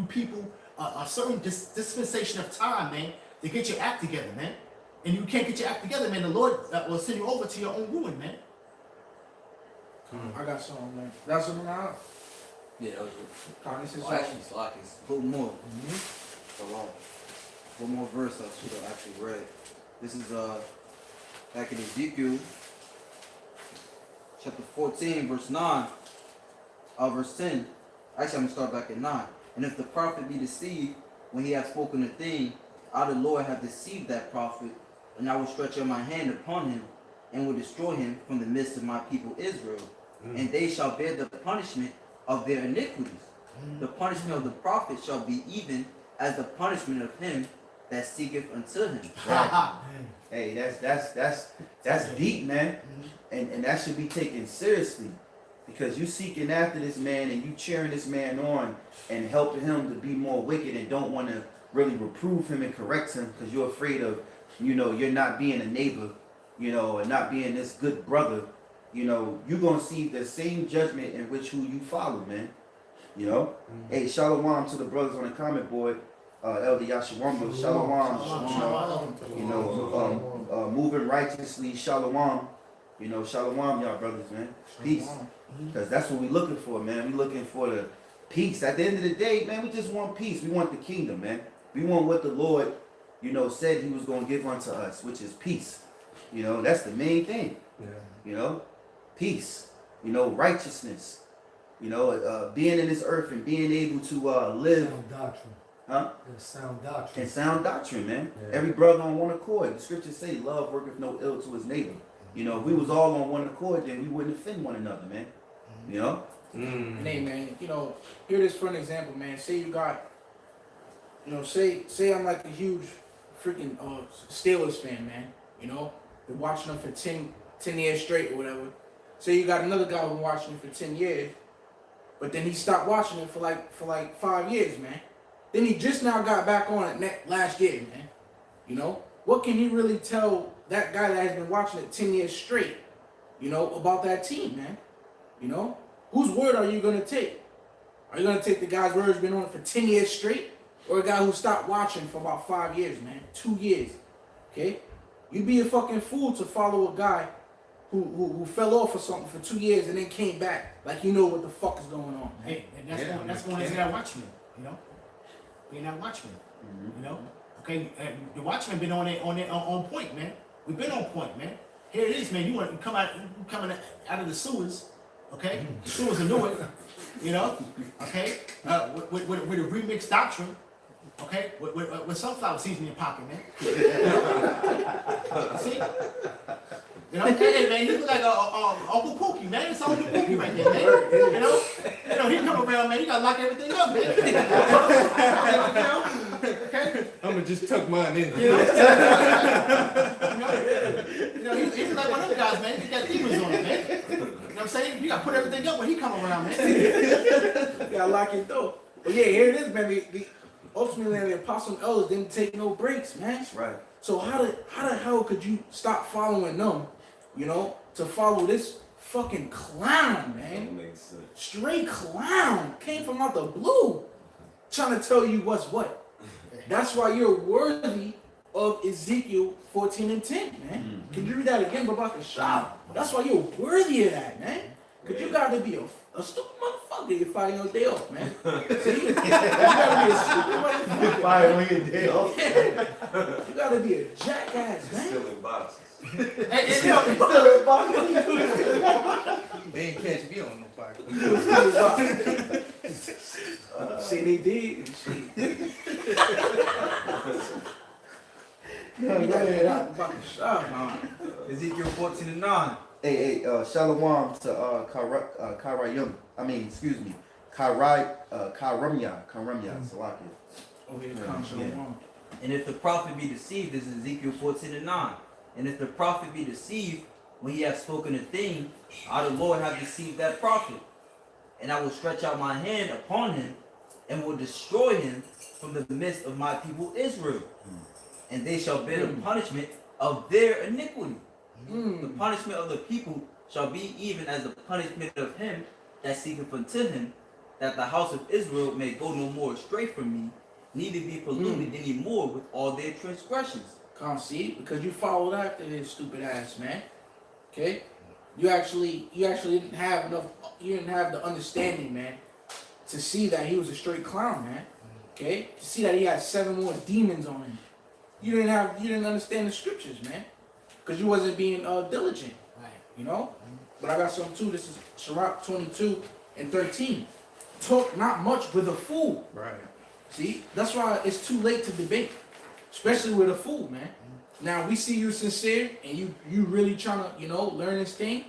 people a certain dispensation of time, man, to get your act together, man. And you can't get your act together, man. The Lord will send you over to your own ruin, man. I got something, man. That's something out. Yeah, that was Connie says well, actually, Slack is a little more. So, one more verse I should have actually read. This is back in Ezekiel, chapter 14, verse 9, verse 10. Actually, I'm gonna start back at 9. And if the prophet be deceived when he hath spoken a thing, I the Lord have deceived that prophet, and I will stretch out my hand upon him, and will destroy him from the midst of my people Israel, and they shall bear the punishment of their iniquities. The punishment of the prophet shall be even as the punishment of him that seeketh unto him. Hey, that's deep, man. And that should be taken seriously. Because you seeking after this man and you cheering this man on and helping him to be more wicked and don't want to really reprove him and correct him because you're afraid of, you know, you're not being a neighbor, you know, and not being this good brother. You know, you're going to see the same judgment in which who you follow, man. You know? Hey, shalom to the brothers on the comment board. Elder Yahawah, shalom. You know, moving righteously, shalom. You know, shalom, y'all brothers, man. Peace. Because that's what we're looking for, man. We're looking for the peace. At the end of the day, man, we just want peace. We want the kingdom, man. We want what the Lord, you know, said he was going to give unto us, which is peace. You know, that's the main thing. Yeah. You know, peace, you know, righteousness, you know, being in this earth and being able to live. Sound doctrine. Huh? Yeah, sound doctrine. And sound doctrine, man. Yeah. Every brother on one accord. The scriptures say love worketh no ill to his neighbor. You know, if we was all on one accord, then we wouldn't offend one another, man. You know? And hey, man, you know, here it is for an example, man. Say you got, you know, say I'm like a huge freaking Steelers fan, man. You know, been watching them for 10 years straight or whatever. Say you got another guy who's been watching it for 10 years, but then he stopped watching it for like 5 years, man. Then he just now got back on it last year, man. You know, what can he really tell that guy that has been watching it 10 years straight, you know, about that team, man? You know, whose word are you gonna take? Are you gonna take the guy's word who's been on it for 10 years straight, or a guy who stopped watching for about 5 years, man, 2 years? Okay, you'd be a fucking fool to follow a guy who fell off or something for 2 years and then came back like you know what the fuck is going on, man. Hey, and that's going into that watchman, you know, being that watchman, you know. Okay, the watchman been on point, man. We've been on point, man. Here it is, man. You coming out of the sewers, okay? The sewers are new, you know, okay? With a remixed doctrine, okay? With sunflower seeds in your pocket, man. See? You know, hey, man, he look like Uncle Pookie, man. It's Uncle Pookie right there, man. You know, he come around, man. He gotta lock everything up, man. You know? Okay? I'm gonna just tuck mine in. You know, he's like one of them guys, man. He got demons on him, man. You know what I'm saying? You gotta put everything up when he come around, man. You gotta lock it door. But yeah, here it is, man. Ultimately, the apostle and elders didn't take no breaks, man. That's right. So how the hell could you stop following them, you know, to follow this fucking clown, man? Straight clown. Came from out the blue. Trying to tell you what's what. That's why you're worthy of Ezekiel 14 and 10, man. Can you read that again, BaHaSham? That's why you're worthy of that, man. Because you got to be a stupid motherfucker if you fight on your day off, man. See? You got to be a stupid motherfucker. Fire on your day off. You got to be a jackass, man. Still in boxes. They ain't catch me on no fire. See, they did. Ezekiel 14 and 9. Hey, shalom to Karayum. Karamya, Salakia. Oh, here comes Shalom. And if the prophet be deceived, this is Ezekiel 14 and 9. And if the prophet be deceived, when he hath spoken a thing, I the Lord have deceived that prophet. And I will stretch out my hand upon him, and will destroy him from the midst of my people Israel. And they shall bear the punishment of their iniquity. The punishment of the people shall be even as the punishment of him that seeketh unto him, that the house of Israel may go no more astray from me, neither be polluted any more with all their transgressions. Can't see, because you followed after his stupid ass, man. Okay? You actually didn't have enough, you didn't have the understanding, man, to see that he was a straight clown, man. Okay? To see that he had 7 more demons on him. You didn't understand the scriptures, man. Because you wasn't being diligent. Right. You know? But I got something too. This is Sirach 22 and 13. Talk not much with a fool. Right. See? That's why it's too late to debate. Especially with a fool, man. Now we see you sincere and you really trying to, learn this thing.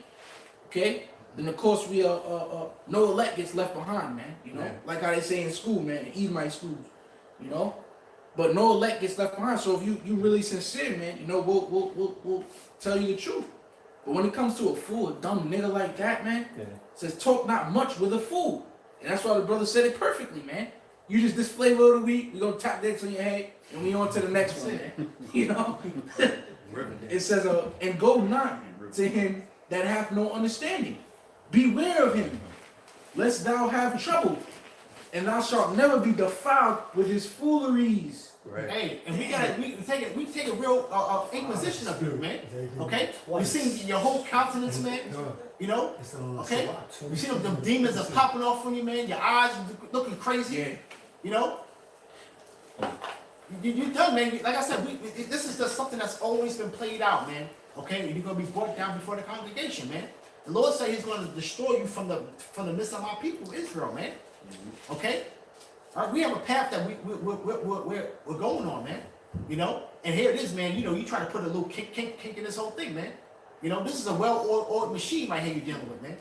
Okay? Then of course we no elect gets left behind, man. Yeah. Like how they say in school, man, in Edomite schools. But no elect gets left behind. So if you really sincere, man, we'll tell you the truth. But when it comes to a fool, a dumb nigga like that, man, it says talk not much with a fool. And that's why the brother said it perfectly, man. You just this flavor of the week, we gonna tap dicks on your head, and we on to the next one, man. It says, and go not to him that hath no understanding. Beware of him, lest thou have trouble, and thou shalt never be defiled with his fooleries. Right. Hey, and we take a real inquisition of you, man. Okay? You see your whole countenance, man. Okay? You see them demons are popping off on you, man. Your eyes looking crazy. Yeah. You done, man. Like I said, this is just something that's always been played out, man. Okay? And you're gonna be brought down before the congregation, man. The Lord said He's going to destroy you from the midst of my people, Israel, man. Okay? All right, we have a path that we're going on, man. And here it is, man. You try to put a little kink in this whole thing, man. This is a well-oiled machine right here you're dealing with, man.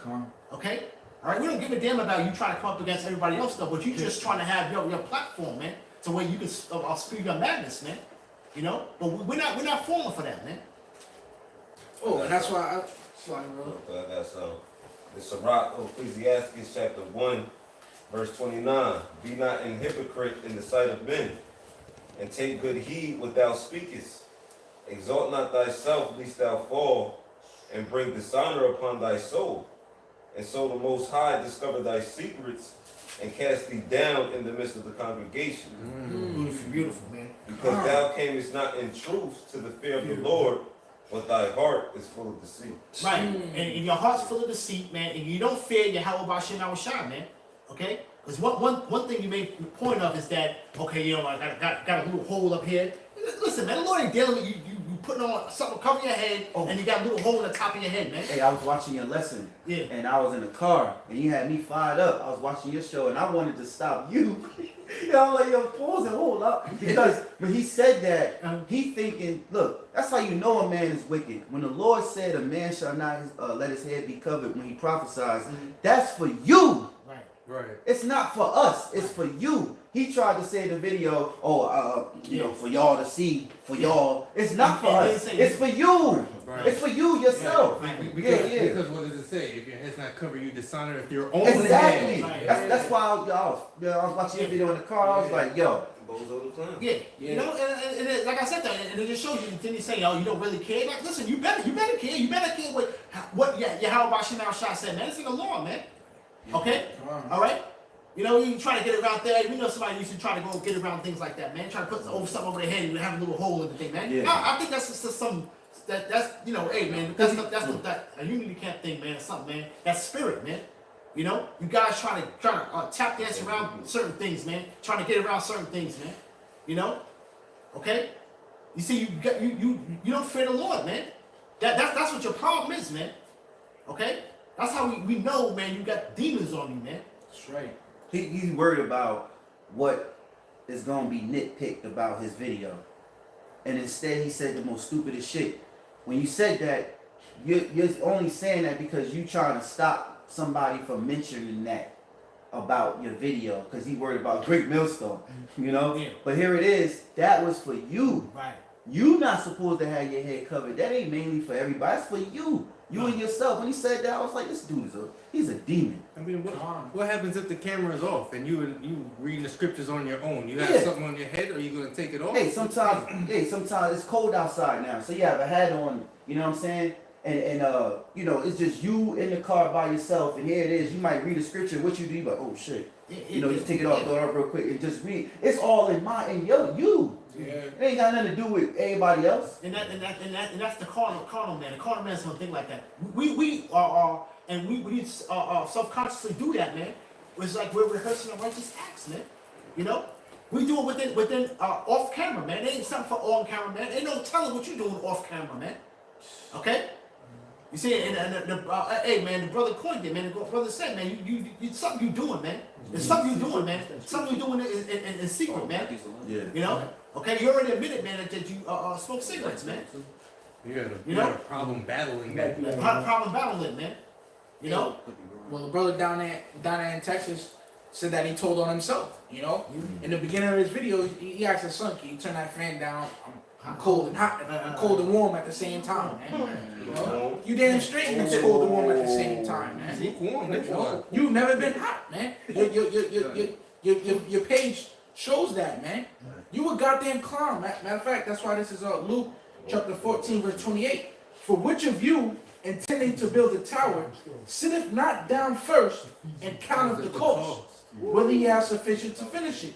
Okay? All right, we don't give a damn about you trying to come up against everybody else stuff, but you just trying to have your platform, man, to where you can spew your madness, man. But we're not falling for that, man. Oh, and that's why sorry, bro. That's the Sirach of Ecclesiastes chapter 1, verse 29. Be not an hypocrite in the sight of men, and take good heed what thou speakest. Exalt not thyself, lest thou fall, and bring dishonor upon thy soul. And so the Most High discover thy secrets, and cast thee down in the midst of the congregation. Beautiful, man. Because thou camest not in truth to the fear of the Lord, but thy heart is full of deceit. Right. And your heart's full of deceit, man, and you don't fear Yahawashi, man. Okay? Because one thing you made the point of is that, okay, I got a little hole up here. Listen, man, the Lord ain't dealing with you. You putting on something cover your head, and you got a little hole in the top of your head, man. Hey, I was watching your lesson, Yeah. and I was in the car, and you had me fired up. I was watching your show, and I wanted to stop you. I'm like, yo, pause and hold up. Because when he said that, he thinking, look, that's how you know a man is wicked. When the Lord said a man shall not let his head be covered when he prophesies, that's for you. Right. It's not for us. It's for you. He tried to say in the video, for y'all to see, for y'all. It's not for us. It's for you. Right. It's for you yourself. Because what does it say? If your head's not covered, you dishonor if your own Exactly. head. That's why I was watching your video in the car. I was like, yo. Bozo the clown. Yeah. And it, like I said, and it just shows you. Then you say, you don't really care. Like, listen, you better care. You better care what Yahawashi now shot said, man. It's in the law, man. Okay? All right? You know, you try to get around there. We know somebody used to try to go get around things like that, man. Try to put something over their head and have a little hole in the thing, man. Yeah. I think that's just some that's you know, hey man, that's that a unity camp thing, man. It's something, man. That's spirit, man. You know, you guys trying to tap dance around certain things, man. Trying to get around certain things, man. You know, okay. You see, you don't fear the Lord, man. That's what your problem is, man. Okay, that's how we know, man. You got demons on you, man. That's right. He's worried about what is gonna be nitpicked about his video, and instead he said the most stupidest shit. When you said that, you're only saying that because you trying to stop somebody from mentioning that about your video, because he worried about GreatMillStone, you know. Yeah. But here it is. That was for you. Right. You not supposed to have your head covered. That ain't mainly for everybody. That's for you. You and yourself. When he said that, I was like, this dude he's a demon. I mean, what happens if the camera is off and you reading the scriptures on your own? You have Yeah. something on your head, or are you gonna take it off? Hey, sometimes it's cold outside now, so you have a hat on. You know what I'm saying? And you know, it's just you in the car by yourself, and here it is. You might read a scripture. What you do? You like, oh shit. You know, just take it off, throw it up real quick, and just read. It's all in you. Yeah. It ain't got nothing to do with everybody else. And that's the carnal man. The carnal man is gonna think like that. We are and we self-consciously do that, man. It's like we're rehearsing a righteous acts, man. You know, we do it within off camera, man. It ain't something for on camera, man. Ain't no telling what you're doing off camera, man. Okay. You see, and hey, man, the brother coined it, man. The brother said, man, you something you doing, man. It's something you doing, man. Something you doing in secret, man. Yeah. You know. Okay, you already admitted, man, that you smoke cigarettes, man. You got a problem battling that. Problem battling, man. You know. Well, the brother down there in Texas said that he told on himself. You know, in the beginning of his video, he asked his son, "Can you turn that fan down? I'm cold and hot, I'm cold and warm at the same time, man. You know, you damn straight it's cold and warm at the same time, man. You know, you've never been hot, man. Your page shows that, man. You a goddamn clown. Matter of fact, that's why this is Luke chapter 14, verse 28. For which of you, intending to build a tower, sitteth not down first and counteth the cost, whether he has sufficient to finish it?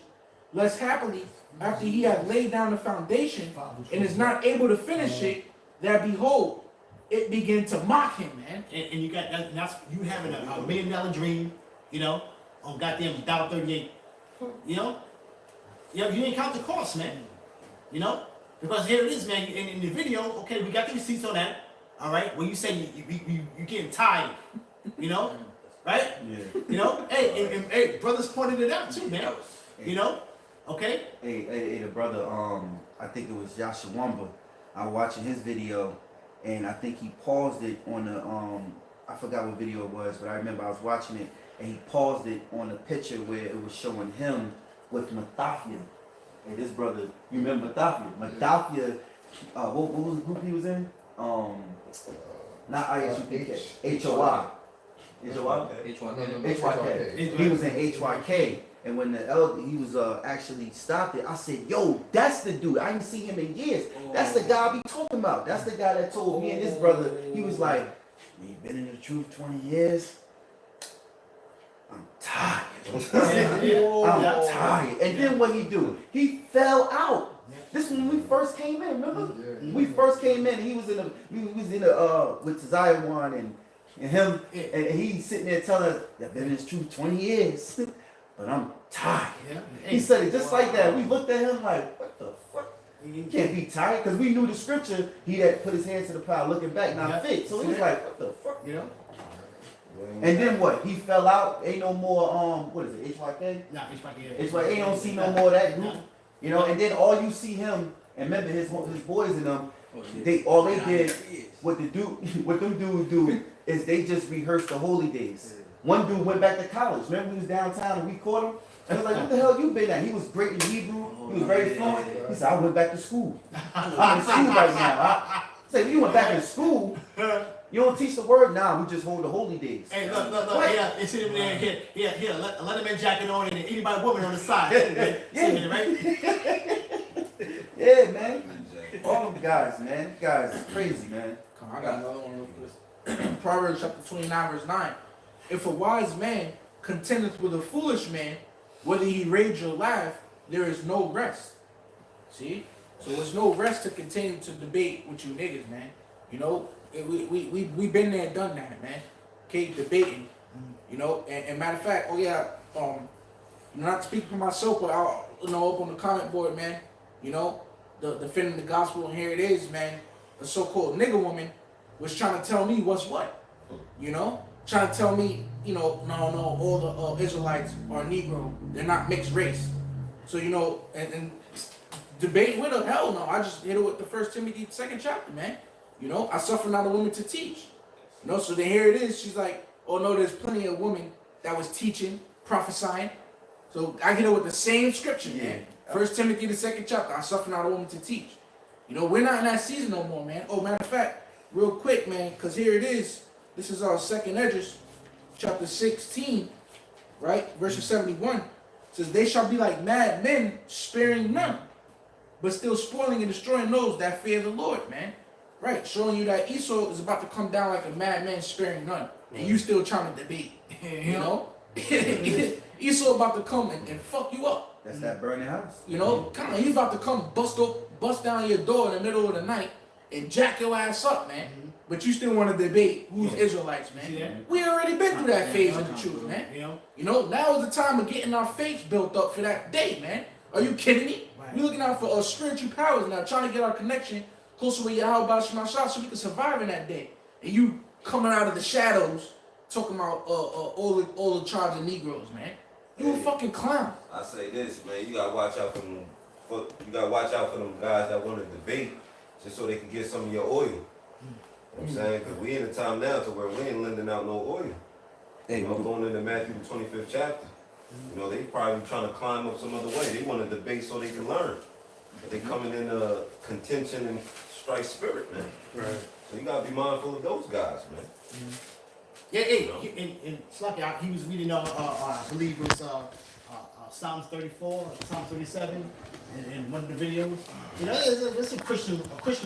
Lest happily, after he hath laid down the foundation and is not able to finish it, that behold, it begin to mock him, man. And you got that's you having a $1 million dream, you know, on goddamn $1.38. You know, you ain't count the cost, man. You know, because here it is, man. In the video, okay, we got the receipts on that. All right, when you say you getting tired, you know, right? Yeah. You know, hey, brothers pointed it out too, man. You know, okay. Hey, the brother, I think it was Yahawah. I was watching his video, and I think he paused it on the I forgot what video it was, but I remember I was watching it, and he paused it on a picture where it was showing him with Mathafia. And this brother, you remember Mathafia? Mathafia, what was the group he was in? Not ISUPK, HOI. HYK. He was in HYK. And when the elder, he was actually stopped it, I said, yo, that's the dude. I didn't see him in years. That's the guy I be talking about. That's the guy that told me and his brother, he was like, you've been in the truth 20 years. I'm tired. I'm tired. And then what he do? He fell out. This when we first came in, remember? We first came in, he was in the with Zion and him, and he sitting there telling us, I've been in this truth 20 years. But I'm tired. He said it just like that. We looked at him like, what the fuck? You can't be tired, because we knew the scripture. He had put his hands to the plow, looking back, not fit. So he was like, what the fuck? You know? And then what? He fell out. Ain't no more. What is it? HYK? Nah, HYK. HYK. Ain't don't see no more of that group. You know. And then all you see him, and remember his boys in them. They did what them dudes do is they just rehearsed the holy days. One dude went back to college. Remember, we was downtown and we caught him? And I was like, what the hell you been at? He was great in Hebrew. He was very fluent. He said, I went back to school. I'm in school right now. I said, you went back to school? You don't teach the word? Nah, we just hold the holy days. Hey, look. Yeah, it's sitting there. Here, let a man jacket on and anybody woman on the side. Yeah, right? Yeah, man. All them guys, man. Guys, it's crazy, man. I got another one real quick. Proverbs chapter 29, verse 9. If a wise man contendeth with a foolish man, whether he rage or laugh, there is no rest. See? So there's no rest to continue to debate with you niggas, man. You know, we been there and done that, man. Okay, debating. You know, and matter of fact, not speaking for myself, but I'll, up on the comment board, man. You know, the defending the gospel, and here it is, man. The so-called nigga woman was trying to tell me what's what. You know, trying to tell me, no, all the Israelites are Negro. They're not mixed race. So, and debate with her, hell no. I just hit her with the 1 Timothy 2nd chapter, man. I suffer not a woman to teach. So then here it is. She's like, oh no, there's plenty of women that was teaching, prophesying. So I get her with the same scripture, man. 1 Timothy the 2nd chapter, I suffer not a woman to teach. We're not in that season no more, man. Oh, matter of fact, real quick, man, because here it is. This is our second Esdras, chapter 16, right? Verse 71. It says, they shall be like mad men, sparing none, but still spoiling and destroying those that fear the Lord, man. Right, showing you that Esau is about to come down like a madman, sparing none. And you still trying to debate, Esau about to come and fuck you up. That's that burning house. Come on, he's about to come bust down your door in the middle of the night and jack your ass up, man. But you still want to debate who's Israelites, man. We already been through that phase of the truth, man. Now is the time of getting our faith built up for that day, man. Are you kidding me? Right. We're looking out for spiritual powers now, trying to get our connection closer with Yahawah so we can survive in that day. And you coming out of the shadows talking about all the tribes of Negroes, man. You a fucking clown. I say this, man. You gotta watch out for them. You gotta watch out for them guys that want to debate, just so they can get some of your oil. You know what I'm saying? Because we in a time now to where we ain't lending out no oil. Hey, Going into Matthew the 25th chapter. They probably trying to climb up some other way. They want to debate so they can learn. But they coming in a contention and strife spirit, man. Right. So you gotta be mindful of those guys, man. Yeah, and Slacky, he was reading, I believe it was Psalms 34, Psalms 37, in one of the videos. It's a Christian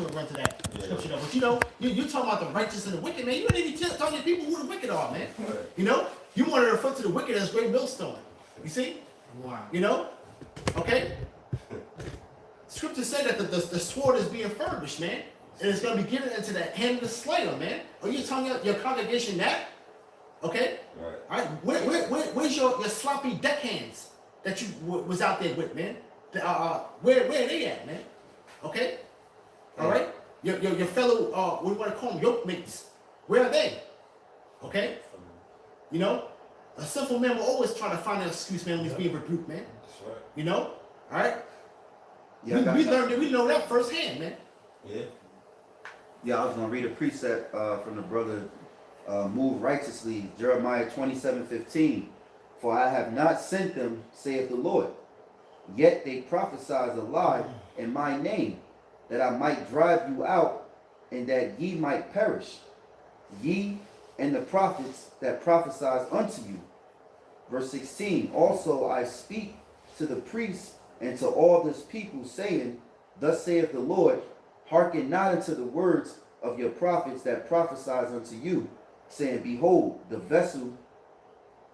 would run to that scripture, though. But you're talking about the righteous and the wicked, man. You ain't even telling people who the wicked are, man. Right. You want to refer to the wicked as GreatMillStone. You see? Wow. Okay? Scripture said that the sword is being furbished, man. And it's going to be given into the hand of the slayer, man. Are you telling your congregation that? Okay? Right. All right. Where's your sloppy deckhands that you was out there with, man? Where are they at, man? Okay? All right? Your fellow, what do you want to call them, yoke mates. Where are they? Okay? A simple man will always try to find an excuse, man, when he's being rebuked, man. That's right. All right? Yeah, we know that firsthand, man. Yeah. Yeah, I was gonna read a precept from the brother Move Righteously, Jeremiah 27:15. For I have not sent them, saith the Lord. Yet they prophesied a lie in my name, that I might drive you out, and that ye might perish, ye and the prophets that prophesied unto you. Verse 16. Also I speak to the priests and to all this people, saying, Thus saith the Lord, hearken not unto the words of your prophets that prophesied unto you, saying, Behold, the vessel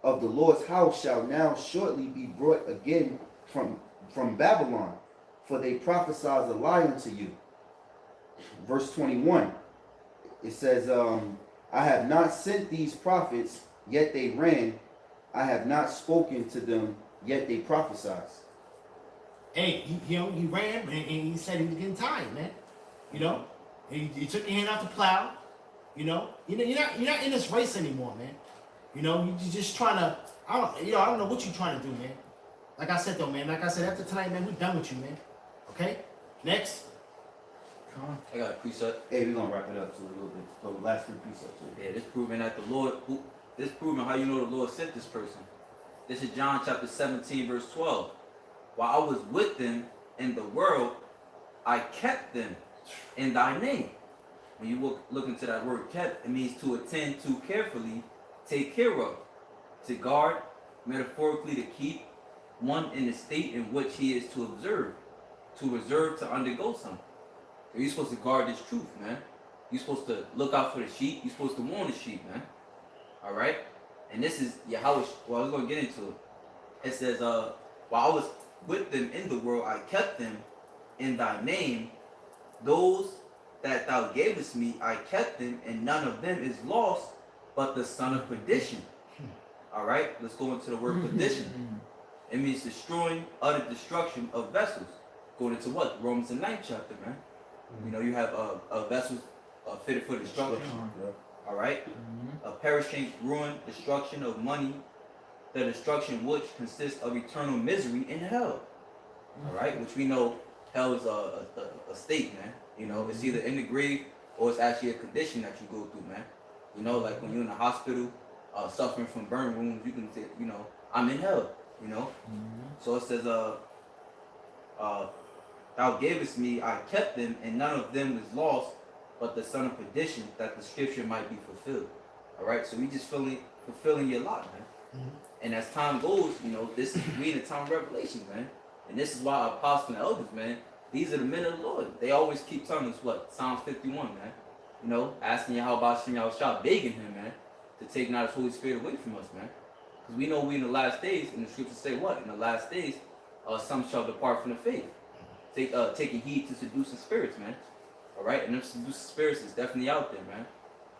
of the Lord's house shall now shortly be brought again from Babylon, for they prophesied a lie unto you. Verse 21, it says, I have not sent these prophets, yet they ran. I have not spoken to them, yet they prophesied. Hey, he ran and he said he was getting tired, man. He took your hand off the plow. You're not in this race anymore, man. You're just trying to. I don't know what you're trying to do, man. Like I said though, man. Like I said, after tonight, man, we're done with you, man. Okay. Next. I got a precept. Hey, we're gonna wrap it up to a little bit. So the last 3 precepts. Yeah, this proving that the Lord, this proving how you know the Lord sent this person. This is John chapter 17, verse 12. While I was with them in the world, I kept them in thy name. When you look into that word kept, it means to attend to carefully, take care of, to guard, metaphorically to keep one in the state in which he is to observe, to reserve, to undergo something. So you're supposed to guard this truth, man. You're supposed to look out for the sheep. You're supposed to warn the sheep, man. All right? And this is Yahawashi. Well, I was going to get into it. It says, while I was with them in the world, I kept them in thy name. Those that thou gavest me, I kept them, and none of them is lost, but the son of perdition. All right, let's go into the word perdition. It means destroying, utter destruction of vessels. Going into what? Romans the 9th chapter, man. You know, you have vessels fitted for destruction. All right, a perishing, ruin, destruction of money, the destruction which consists of eternal misery in hell. All right, which we know hell is a state, man. You know, it's either in the grave or it's actually a condition that you go through, man. You know, like when you're in the hospital, suffering from burn wounds, you can say, you know, I'm in hell. You know, so it says, thou gavest me, I kept them, and none of them is lost, but the son of perdition, that the scripture might be fulfilled. All right, so we just fulfilling your lot, man. And as time goes, you know, this is we in the time of revelation, man. And this is why our apostles and elders, man, these are the men of the Lord. They always keep telling us what? Psalms 51, man. You know, asking Yahawashi and Rawchaa, begging him, man, to take not his Holy Spirit away from us, man. Because we know we in the last days, and the scriptures say what? In the last days, some shall depart from the faith. Taking heed to seducing spirits, man. All right, and them seducing spirits is definitely out there, man.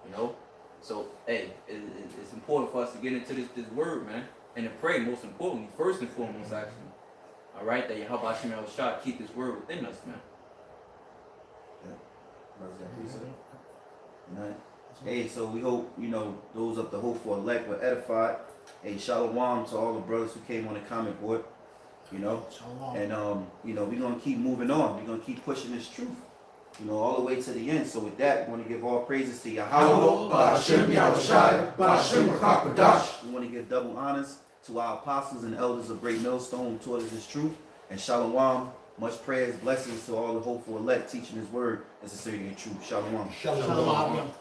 You know, so hey, it's important for us to get into this word, man, and to pray. Most importantly, first and foremost, actually. All right, that Yahawashi and Rawchaa keep this word within us, man. Hey, so we hope, you know, those of the hopeful elect were edified. Hey, shalom to all the brothers who came on the comment board, you know. Shalom. And, you know, we're going to keep moving on. We're going to keep pushing this truth, you know, all the way to the end. So with that, we want to give all praises to Yahawah. BaHaSham, Yahawashi, BaHaSham, Qadash. We want to give double honors to our apostles and elders of GreatMillStone who taught us this truth. And shalom, much prayers, blessings to all the hopeful elect teaching his word in sincerity and truth. Shalom. Shalom.